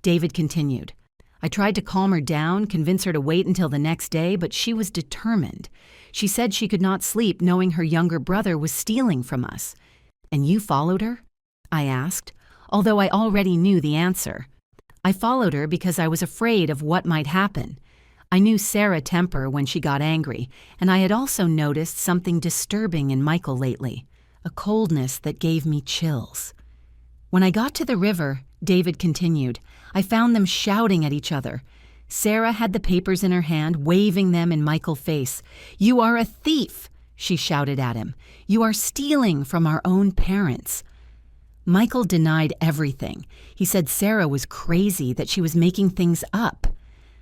David continued. "I tried to calm her down, convince her to wait until the next day, but she was determined. She said she could not sleep knowing her younger brother was stealing from us." "And you followed her?" I asked, although I already knew the answer. "I followed her because I was afraid of what might happen. I knew Sarah temper when she got angry, and I had also noticed something disturbing in Michael lately, a coldness that gave me chills." "When I got to the river," David continued, "I found them shouting at each other. Sarah had the papers in her hand, waving them in Michael's face. 'You are a thief,' she shouted at him. 'You are stealing from our own parents.' Michael denied everything. He said Sarah was crazy, that she was making things up.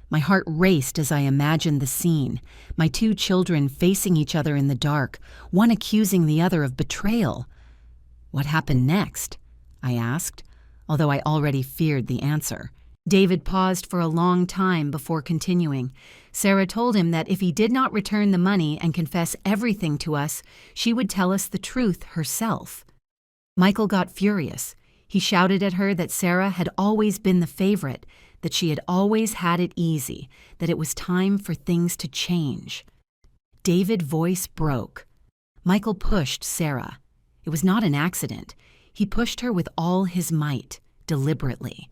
My heart raced as I imagined the scene, my two children facing each other in the dark, one accusing the other of betrayal. "What happened next?" I asked, although I already feared the answer. David paused for a long time before continuing. "Sarah told him that if he did not return the money and confess everything to us, she would tell us the truth herself." Michael got furious. He shouted at her that Sarah had always been the favorite, that she had always had it easy, that it was time for things to change. David's voice broke. Michael pushed Sarah. It was not an accident. He pushed her with all his might, deliberately.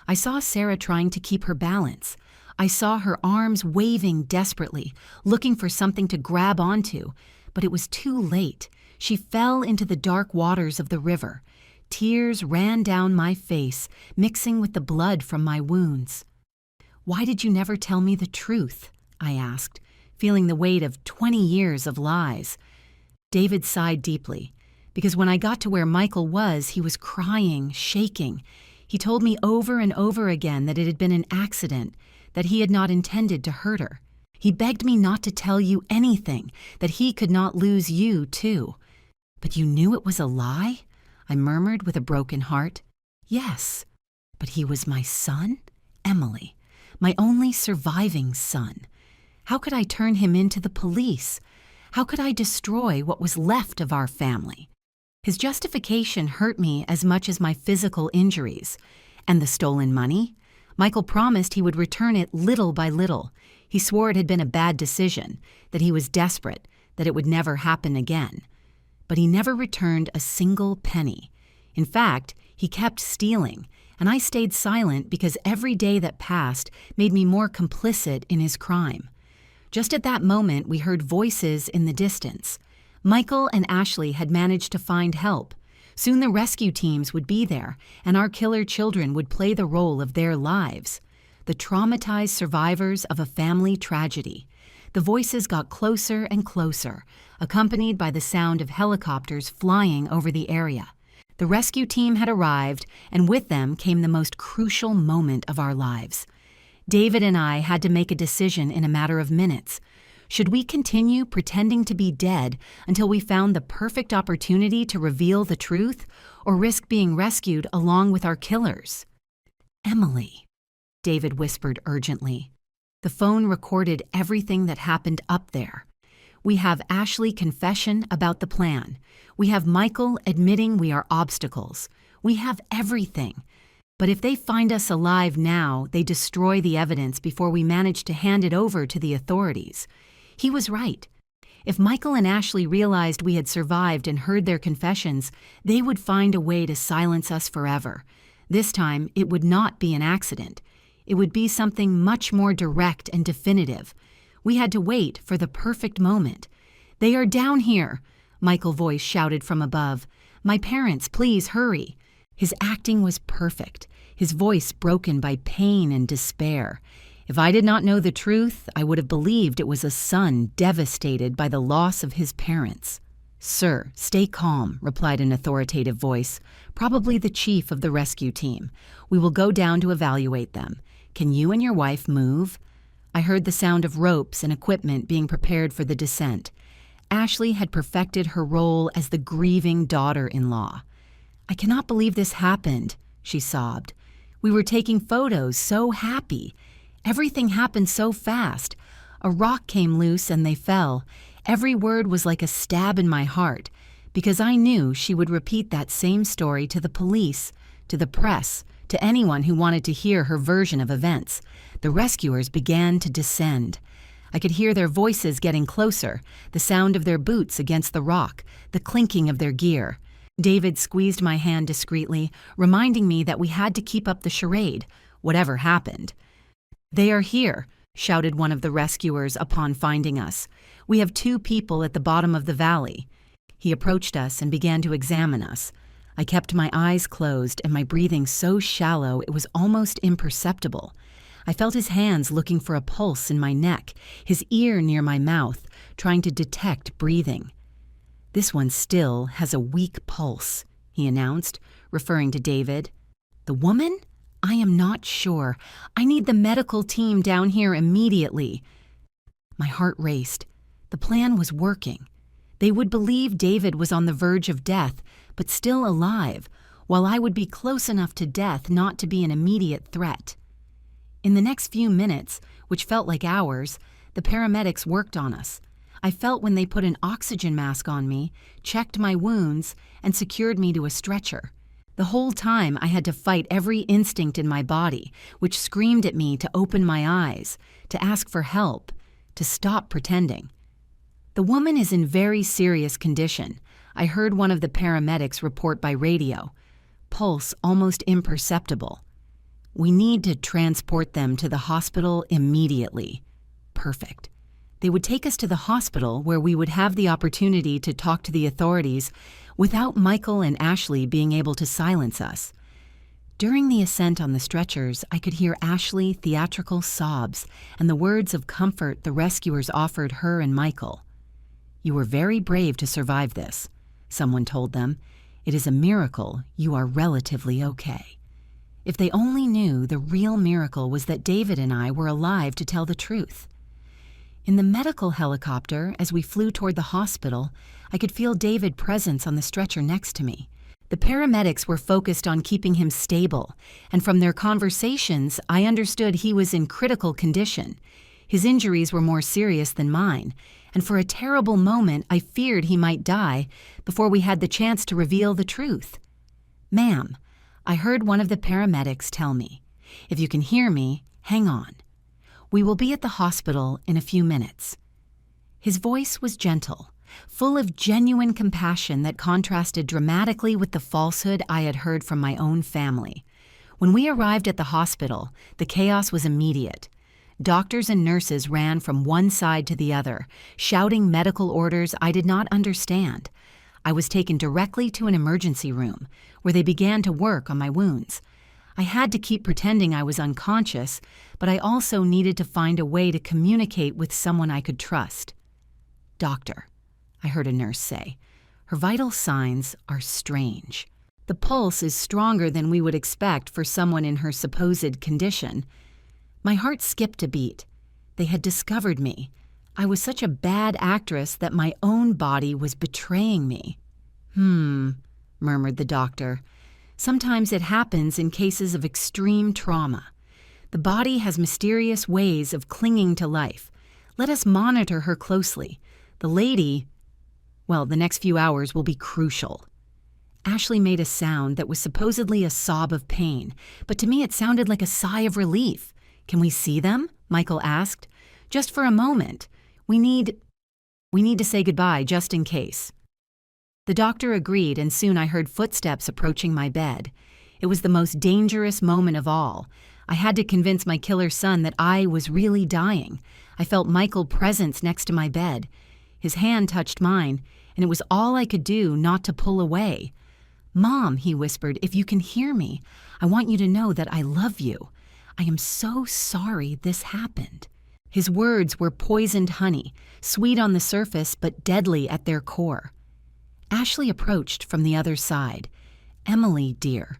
I saw Sarah trying to keep her balance. I saw her arms waving desperately, looking for something to grab onto, but it was too late. She fell into the dark waters of the river. Tears ran down my face, mixing with the blood from my wounds. "Why did you never tell me the truth?" I asked, feeling the weight of 20 years of lies. David sighed deeply, because when I got to where Michael was, he was crying, shaking. He told me over and over again that it had been an accident, that he had not intended to hurt her. He begged me not to tell you anything, that he could not lose you, too. "But you knew it was a lie?" I murmured with a broken heart. "Yes, but he was my son, Emily, my only surviving son. How could I turn him into the police? How could I destroy what was left of our family?" His justification hurt me as much as my physical injuries. And the stolen money? Michael promised he would return it little by little. He swore it had been a bad decision, that he was desperate, that it would never happen again. But he never returned a single penny. In fact, he kept stealing, and I stayed silent because every day that passed made me more complicit in his crime. Just at that moment, we heard voices in the distance. Michael and Ashley had managed to find help. Soon the rescue teams would be there, and our killer children would play the role of their lives. The traumatized survivors of a family tragedy. The voices got closer and closer, accompanied by the sound of helicopters flying over the area. The rescue team had arrived, and with them came the most crucial moment of our lives. David and I had to make a decision in a matter of minutes. Should we continue pretending to be dead until we found the perfect opportunity to reveal the truth, or risk being rescued along with our killers? "Emily," David whispered urgently. The phone recorded everything that happened up there. We have Ashley's confession about the plan. We have Michael admitting we are obstacles. We have everything. But if they find us alive now, they destroy the evidence before we manage to hand it over to the authorities. He was right. If Michael and Ashley realized we had survived and heard their confessions, they would find a way to silence us forever. This time, it would not be an accident. It would be something much more direct and definitive. We had to wait for the perfect moment. "They are down here," Michael's voice shouted from above. "My parents, please hurry." His acting was perfect, his voice broken by pain and despair. If I did not know the truth, I would have believed it was a son devastated by the loss of his parents. "Sir, stay calm," replied an authoritative voice, probably the chief of the rescue team. "We will go down to evaluate them. Can you and your wife move?" I heard the sound of ropes and equipment being prepared for the descent. Ashley had perfected her role as the grieving daughter-in-law. "I cannot believe this happened," she sobbed. "We were taking photos, so happy. Everything happened so fast. A rock came loose and they fell. Every word was like a stab in my heart, because I knew she would repeat that same story to the police, to the press, to anyone who wanted to hear her version of events. The rescuers began to descend. I could hear their voices getting closer, the sound of their boots against the rock, the clinking of their gear. David squeezed my hand discreetly, reminding me that we had to keep up the charade, whatever happened. "They are here," shouted one of the rescuers upon finding us. "We have 2 people at the bottom of the valley." He approached us and began to examine us. I kept my eyes closed and my breathing so shallow it was almost imperceptible. I felt his hands looking for a pulse in my neck, his ear near my mouth, trying to detect breathing. "This one still has a weak pulse," he announced, referring to David. "The woman? I am not sure. I need the medical team down here immediately." My heart raced. The plan was working. They would believe David was on the verge of death, but still alive, while I would be close enough to death not to be an immediate threat. In the next few minutes, which felt like hours, the paramedics worked on us. I felt when they put an oxygen mask on me, checked my wounds, and secured me to a stretcher. The whole time I had to fight every instinct in my body, which screamed at me to open my eyes, to ask for help, to stop pretending. "The woman is in very serious condition," I heard one of the paramedics report by radio. "Pulse almost imperceptible. We need to transport them to the hospital immediately." Perfect. They would take us to the hospital where we would have the opportunity to talk to the authorities without Michael and Ashley being able to silence us. During the ascent on the stretchers, I could hear Ashley's theatrical sobs and the words of comfort the rescuers offered her and Michael. "You were very brave to survive this," someone told them. "It is a miracle you are relatively okay." If they only knew the real miracle was that David and I were alive to tell the truth. In the medical helicopter, as we flew toward the hospital, I could feel David's presence on the stretcher next to me. The paramedics were focused on keeping him stable, and from their conversations, I understood he was in critical condition. His injuries were more serious than mine, and for a terrible moment, I feared he might die before we had the chance to reveal the truth. "Ma'am," I heard one of the paramedics tell me, "if you can hear me, hang on. We will be at the hospital in a few minutes." His voice was gentle, full of genuine compassion that contrasted dramatically with the falsehood I had heard from my own family. When we arrived at the hospital, the chaos was immediate. Doctors and nurses ran from one side to the other, shouting medical orders I did not understand. I was taken directly to an emergency room, where they began to work on my wounds. I had to keep pretending I was unconscious, but I also needed to find a way to communicate with someone I could trust. "Doctor," I heard a nurse say, "her vital signs are strange. The pulse is stronger than we would expect for someone in her supposed condition." My heart skipped a beat. They had discovered me. I was such a bad actress that my own body was betraying me. Murmured the doctor. "Sometimes it happens in cases of extreme trauma. The body has mysterious ways of clinging to life. Let us monitor her closely. The lady, well, the next few hours will be crucial." Ashley made a sound that was supposedly a sob of pain, but to me it sounded like a sigh of relief. "Can we see them?" Michael asked. "Just for a moment. We need to say goodbye just in case." The doctor agreed, and soon I heard footsteps approaching my bed. It was the most dangerous moment of all. I had to convince my killer son that I was really dying. I felt Michael's presence next to my bed. His hand touched mine, and it was all I could do not to pull away. "Mom," he whispered, "if you can hear me, I want you to know that I love you. I am so sorry this happened." His words were poisoned honey, sweet on the surface but deadly at their core. Ashley approached from the other side. "Emily, dear,"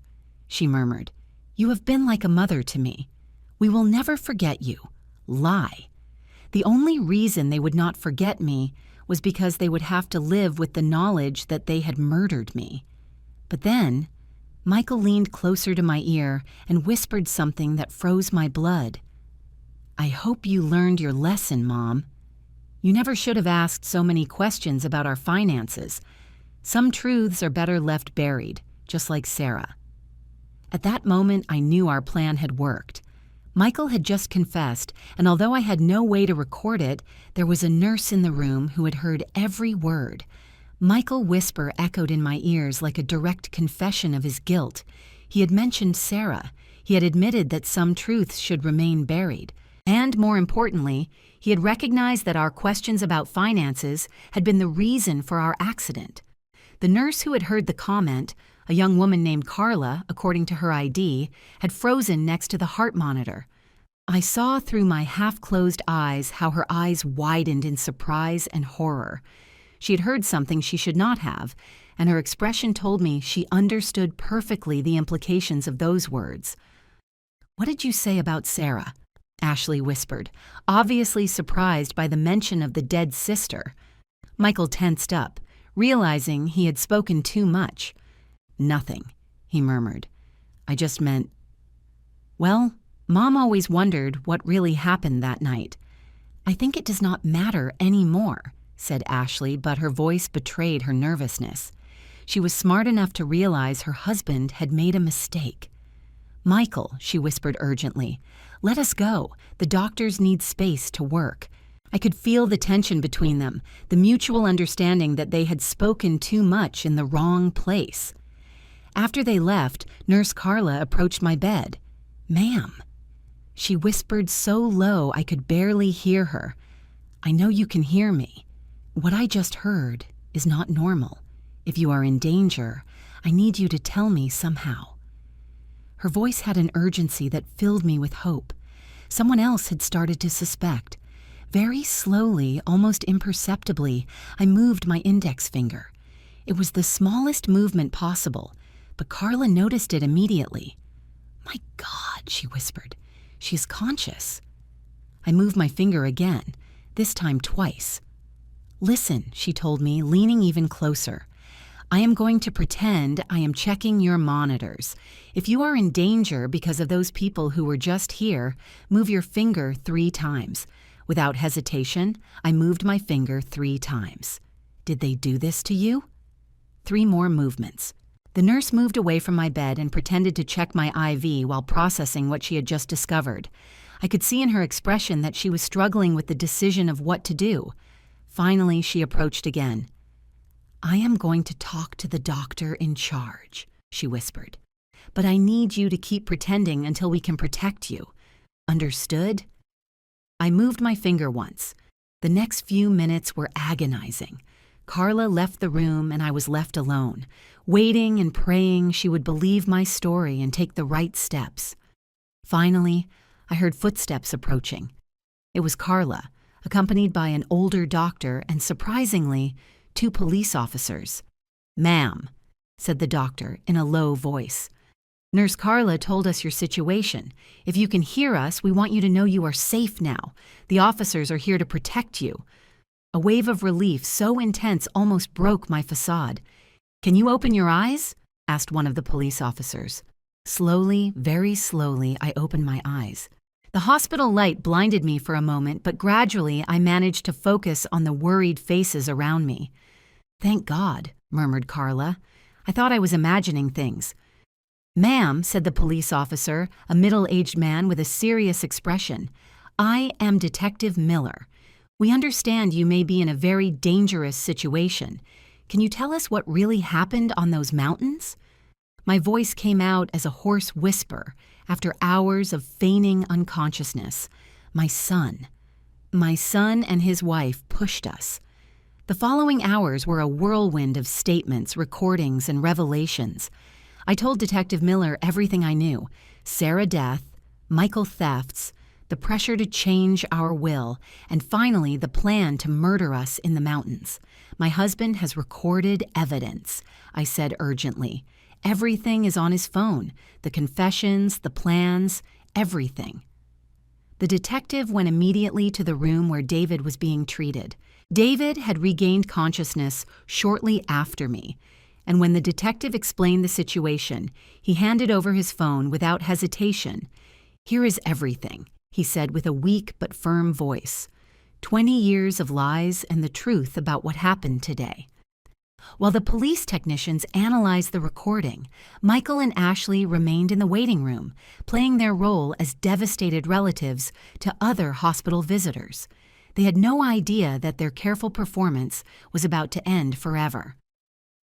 she murmured, "you have been like a mother to me. We will never forget you. Lie." The only reason they would not forget me was because they would have to live with the knowledge that they had murdered me. But then, Michael leaned closer to my ear and whispered something that froze my blood. "I hope you learned your lesson, Mom. You never should have asked so many questions about our finances. Some truths are better left buried, just like Sarah." At that moment, I knew our plan had worked. Michael had just confessed, and although I had no way to record it, there was a nurse in the room who had heard every word. Michael's whisper echoed in my ears like a direct confession of his guilt. He had mentioned Sarah. He had admitted that some truths should remain buried. And more importantly, he had recognized that our questions about finances had been the reason for our accident. The nurse who had heard the comment, a young woman named Carla, according to her ID, had frozen next to the heart monitor. I saw through my half-closed eyes how her eyes widened in surprise and horror. She had heard something she should not have, and her expression told me she understood perfectly the implications of those words. "What did you say about Sarah?" Ashley whispered, obviously surprised by the mention of the dead sister. Michael tensed up, realizing he had spoken too much. "Nothing," he murmured. "I just meant, well, Mom always wondered what really happened that night. I think it does not matter anymore," said Ashley, but her voice betrayed her nervousness. She was smart enough to realize her husband had made a mistake. "Michael," she whispered urgently, "let us go. The doctors need space to work." I could feel the tension between them, the mutual understanding that they had spoken too much in the wrong place. After they left, Nurse Carla approached my bed. "Ma'am," she whispered so low I could barely hear her, "I know you can hear me. What I just heard is not normal. If you are in danger, I need you to tell me somehow." Her voice had an urgency that filled me with hope. Someone else had started to suspect. Very slowly, almost imperceptibly, I moved my index finger. It was the smallest movement possible, but Carla noticed it immediately. "My God," she whispered, "she is conscious." I moved my finger again, this time twice. "Listen," she told me, leaning even closer. "I am going to pretend I am checking your monitors. If you are in danger because of those people who were just here, move your finger 3 times. Without hesitation, I moved my finger 3 times. Did they do this to you?" 3 more movements. The nurse moved away from my bed and pretended to check my IV while processing what she had just discovered. I could see in her expression that she was struggling with the decision of what to do. Finally, she approached again. "I am going to talk to the doctor in charge," she whispered. "But I need you to keep pretending until we can protect you. Understood?" I moved my finger once. The next few minutes were agonizing. Carla left the room and I was left alone, waiting and praying she would believe my story and take the right steps. Finally, I heard footsteps approaching. It was Carla, accompanied by an older doctor and, surprisingly, 2 police officers. "Ma'am," said the doctor in a low voice. "Nurse Carla told us your situation. If you can hear us, we want you to know you are safe now. The officers are here to protect you." A wave of relief so intense almost broke my facade. "Can you open your eyes?" asked one of the police officers. Slowly, very slowly, I opened my eyes. The hospital light blinded me for a moment, but gradually I managed to focus on the worried faces around me. "Thank God," murmured Carla. "I thought I was imagining things." "Ma'am," said the police officer, a middle-aged man with a serious expression, "I am Detective Miller. We understand you may be in a very dangerous situation. Can you tell us what really happened on those mountains?" My voice came out as a hoarse whisper after hours of feigning unconsciousness. My son and his wife pushed us. The following hours were a whirlwind of statements, recordings, and revelations. I told Detective Miller everything I knew: Sarah death, Michael thefts, the pressure to change our will, and finally the plan to murder us in the mountains. "My husband has recorded evidence," I said urgently. "Everything is on his phone, the confessions, the plans, everything." The detective went immediately to the room where David was being treated. David had regained consciousness shortly after me, and when the detective explained the situation, he handed over his phone without hesitation. "Here is everything," he said with a weak but firm voice. 20 years of lies and the truth about what happened today." While the police technicians analyzed the recording, Michael and Ashley remained in the waiting room, playing their role as devastated relatives to other hospital visitors. They had no idea that their careful performance was about to end forever.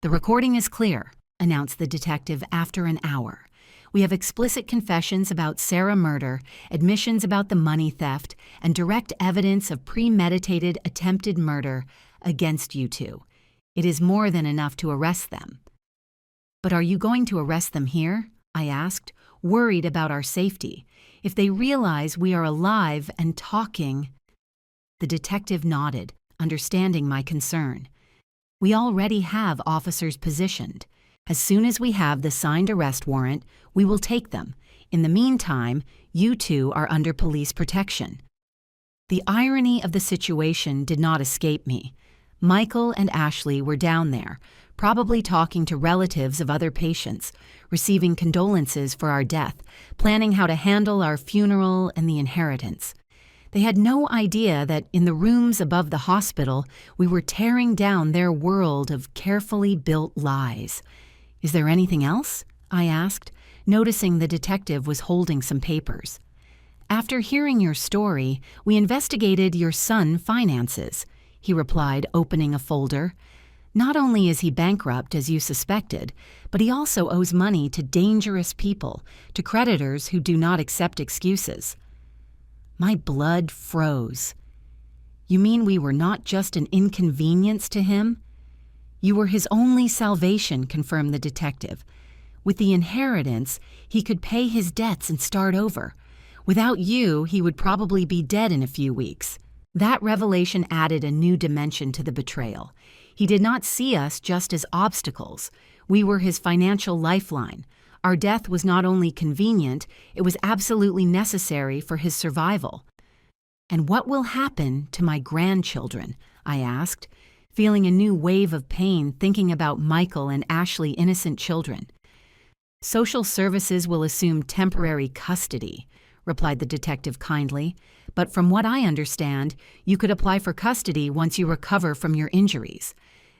"The recording is clear," announced the detective after an hour. "We have explicit confessions about Sarah murder, admissions about the money theft, and direct evidence of premeditated attempted murder against you two. It is more than enough to arrest them." "But are you going to arrest them here?" I asked, worried about our safety. "If they realize we are alive and talking—" The detective nodded, understanding my concern. "We already have officers positioned. As soon as we have the signed arrest warrant, we will take them. In the meantime, you two are under police protection." The irony of the situation did not escape me. Michael and Ashley were down there, probably talking to relatives of other patients, receiving condolences for our death, planning how to handle our funeral and the inheritance. They had no idea that in the rooms above the hospital, we were tearing down their world of carefully built lies. "Is there anything else?" I asked, noticing the detective was holding some papers. "After hearing your story, we investigated your son's finances," he replied, opening a folder. "Not only is he bankrupt, as you suspected, but he also owes money to dangerous people, to creditors who do not accept excuses." My blood froze. "You mean we were not just an inconvenience to him?" "You were his only salvation," confirmed the detective. "With the inheritance, he could pay his debts and start over. Without you, he would probably be dead in a few weeks." That revelation added a new dimension to the betrayal. He did not see us just as obstacles. We were his financial lifeline. Our death was not only convenient, it was absolutely necessary for his survival. "And what will happen to my grandchildren?" I asked, feeling a new wave of pain thinking about Michael and Ashley, innocent children. "Social services will assume temporary custody," replied the detective kindly. "But from what I understand, you could apply for custody once you recover from your injuries."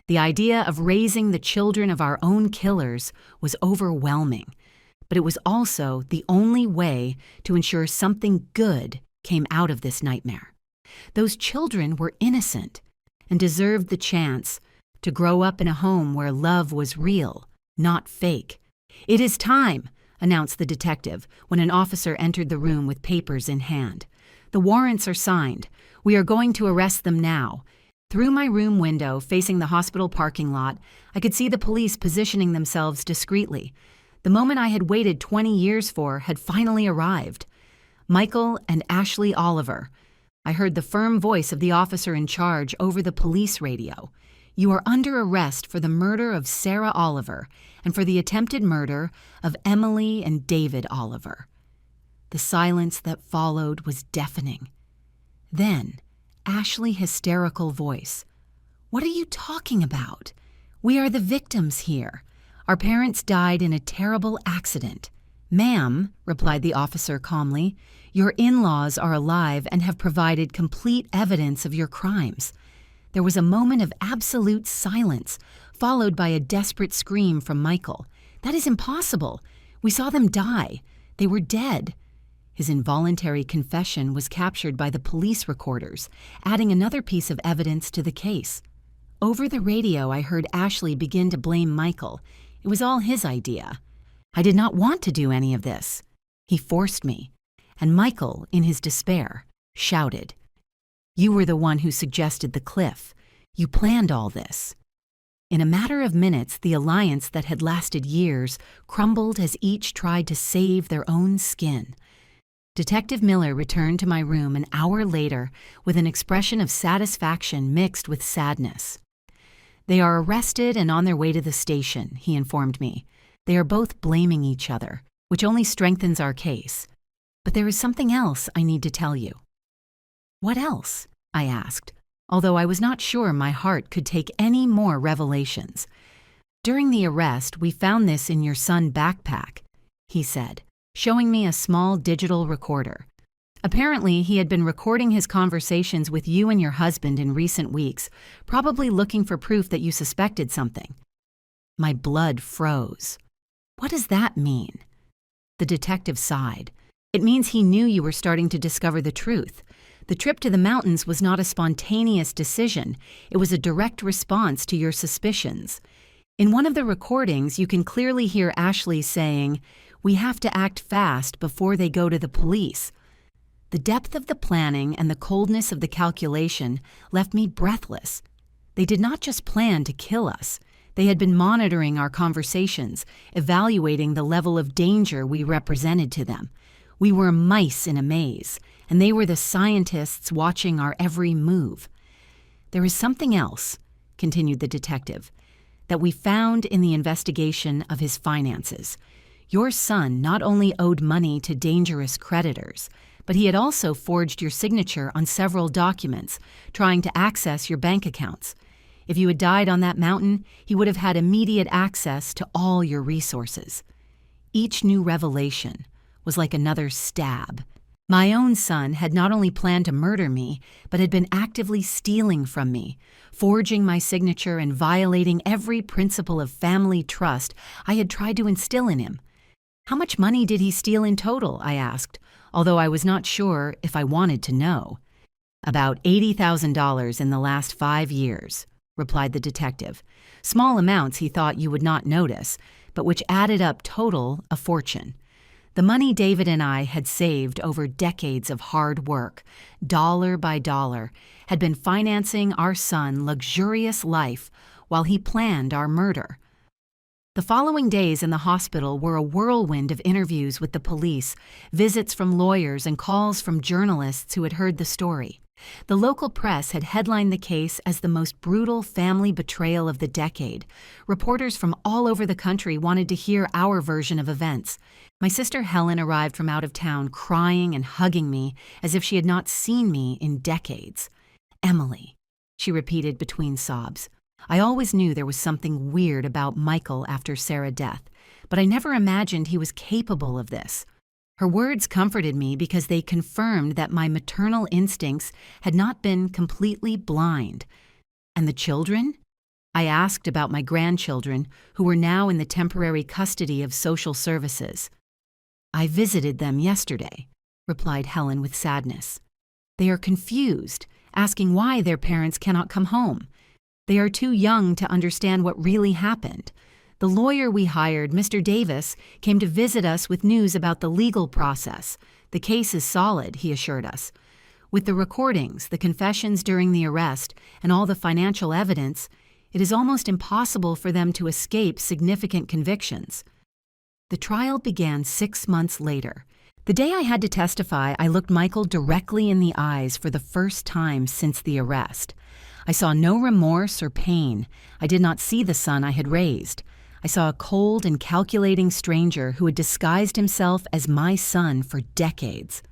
The idea of raising the children of our own killers was overwhelming, but it was also the only way to ensure something good came out of this nightmare. Those children were innocent and deserved the chance to grow up in a home where love was real, not fake. "It is time," announced the detective when an officer entered the room with papers in hand. "The warrants are signed. We are going to arrest them now." Through my room window facing the hospital parking lot, I could see the police positioning themselves discreetly. The moment I had waited 20 years for had finally arrived. Michael and Ashley Oliver. I heard the firm voice of the officer in charge over the police radio. "You are under arrest for the murder of Sarah Oliver and for the attempted murder of Emily and David Oliver." The silence that followed was deafening. Then, Ashley's hysterical voice. "What are you talking about? We are the victims here. Our parents died in a terrible accident. "Ma'am," replied the officer calmly, "your in-laws are alive and have provided complete evidence of your crimes." There was a moment of absolute silence, followed by a desperate scream from Michael. "That is impossible. We saw them die. They were dead." His involuntary confession was captured by the police recorders, adding another piece of evidence to the case. Over the radio, I heard Ashley begin to blame Michael. It was all his idea. "I did not want to do any of this. He forced me." And Michael, in his despair, shouted, "You were the one who suggested the cliff. You planned all this." In a matter of minutes, the alliance that had lasted years crumbled as each tried to save their own skin. Detective Miller returned to my room an hour later with an expression of satisfaction mixed with sadness. "They are arrested and on their way to the station," he informed me. "They are both blaming each other, which only strengthens our case. But there is something else I need to tell you." "What else?" I asked, although I was not sure my heart could take any more revelations. "During the arrest, we found this in your son's backpack," he said, showing me a small digital recorder. "Apparently, he had been recording his conversations with you and your husband in recent weeks, probably looking for proof that you suspected something." My blood froze. "What does that mean?" The detective sighed. "It means he knew you were starting to discover the truth. The trip to the mountains was not a spontaneous decision. It was a direct response to your suspicions. In one of the recordings, you can clearly hear Ashley saying, 'We have to act fast before they go to the police.' The depth of the planning and the coldness of the calculation left me breathless. They did not just plan to kill us. They had been monitoring our conversations, evaluating the level of danger we represented to them. We were mice in a maze, and they were the scientists watching our every move. There is something else," continued the detective, "that we found in the investigation of his finances. Your son not only owed money to dangerous creditors, but he had also forged your signature on several documents, trying to access your bank accounts. If you had died on that mountain, he would have had immediate access to all your resources." Each new revelation was like another stab. My own son had not only planned to murder me, but had been actively stealing from me, forging my signature and violating every principle of family trust I had tried to instill in him. "How much money did he steal in total?" I asked, although I was not sure if I wanted to know. "About $80,000 in the last 5 years, replied the detective. "Small amounts he thought you would not notice, but which added up total a fortune. The money David and I had saved over decades of hard work, dollar by dollar, had been financing our son's luxurious life while he planned our murder." The following days in the hospital were a whirlwind of interviews with the police, visits from lawyers, and calls from journalists who had heard the story. The local press had headlined the case as the most brutal family betrayal of the decade. Reporters from all over the country wanted to hear our version of events. My sister Helen arrived from out of town crying and hugging me as if she had not seen me in decades. "Emily," she repeated between sobs. I always knew there was something weird about Michael after Sarah's death, but I never imagined he was capable of this. Her words comforted me because they confirmed that my maternal instincts had not been completely blind. "And the children?" I asked about my grandchildren, who were now in the temporary custody of social services. "I visited them yesterday," replied Helen with sadness. "They are confused, asking why their parents cannot come home. They are too young to understand what really happened. The lawyer we hired, Mr. Davis, came to visit us with news about the legal process. The case is solid," he assured us. "With the recordings, the confessions during the arrest, and all the financial evidence, it is almost impossible for them to escape significant convictions." The trial began 6 months later. The day I had to testify, I looked Michael directly in the eyes for the first time since the arrest. I saw no remorse or pain. I did not see the son I had raised. I saw a cold and calculating stranger who had disguised himself as my son for decades.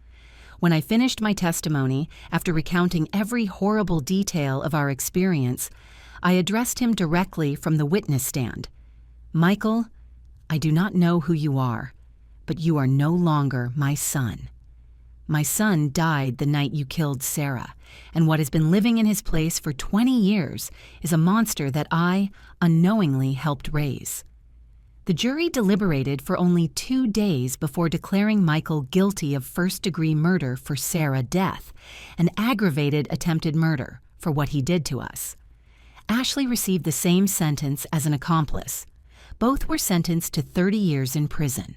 When I finished my testimony, after recounting every horrible detail of our experience, I addressed him directly from the witness stand. "Michael, I do not know who you are, but you are no longer my son. My son died the night you killed Sarah, and what has been living in his place for 20 years is a monster that I unknowingly helped raise." The jury deliberated for only 2 days before declaring Michael guilty of first-degree murder for Sarah death and aggravated attempted murder for what he did to us. Ashley received the same sentence as an accomplice. Both were sentenced to 30 years in prison.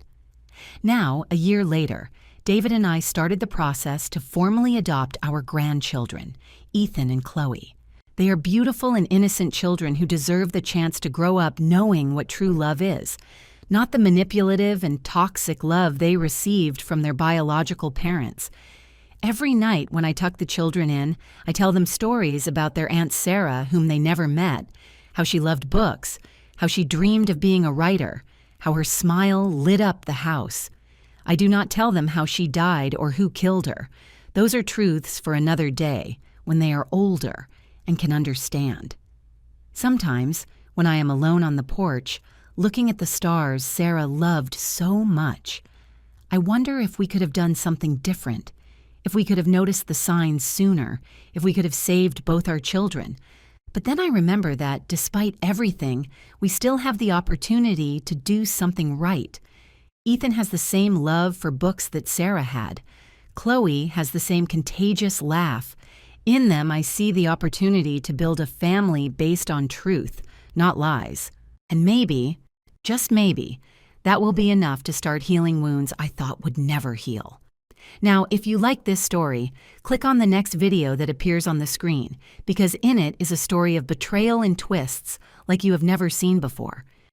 Now, a year later, David and I started the process to formally adopt our grandchildren, Ethan and Chloe. They are beautiful and innocent children who deserve the chance to grow up knowing what true love is, not the manipulative and toxic love they received from their biological parents. Every night when I tuck the children in, I tell them stories about their Aunt Sarah, whom they never met, how she loved books, how she dreamed of being a writer, how her smile lit up the house. I do not tell them how she died or who killed her. Those are truths for another day, when they are older and can understand. Sometimes, when I am alone on the porch, looking at the stars Sarah loved so much, I wonder if we could have done something different, if we could have noticed the signs sooner, if we could have saved both our children. But then I remember that, despite everything, we still have the opportunity to do something right. Ethan has the same love for books that Sarah had. Chloe has the same contagious laugh. In them, I see the opportunity to build a family based on truth, not lies. And maybe, just maybe, that will be enough to start healing wounds I thought would never heal. Now, if you like this story, click on the next video that appears on the screen, because in it is a story of betrayal and twists like you have never seen before.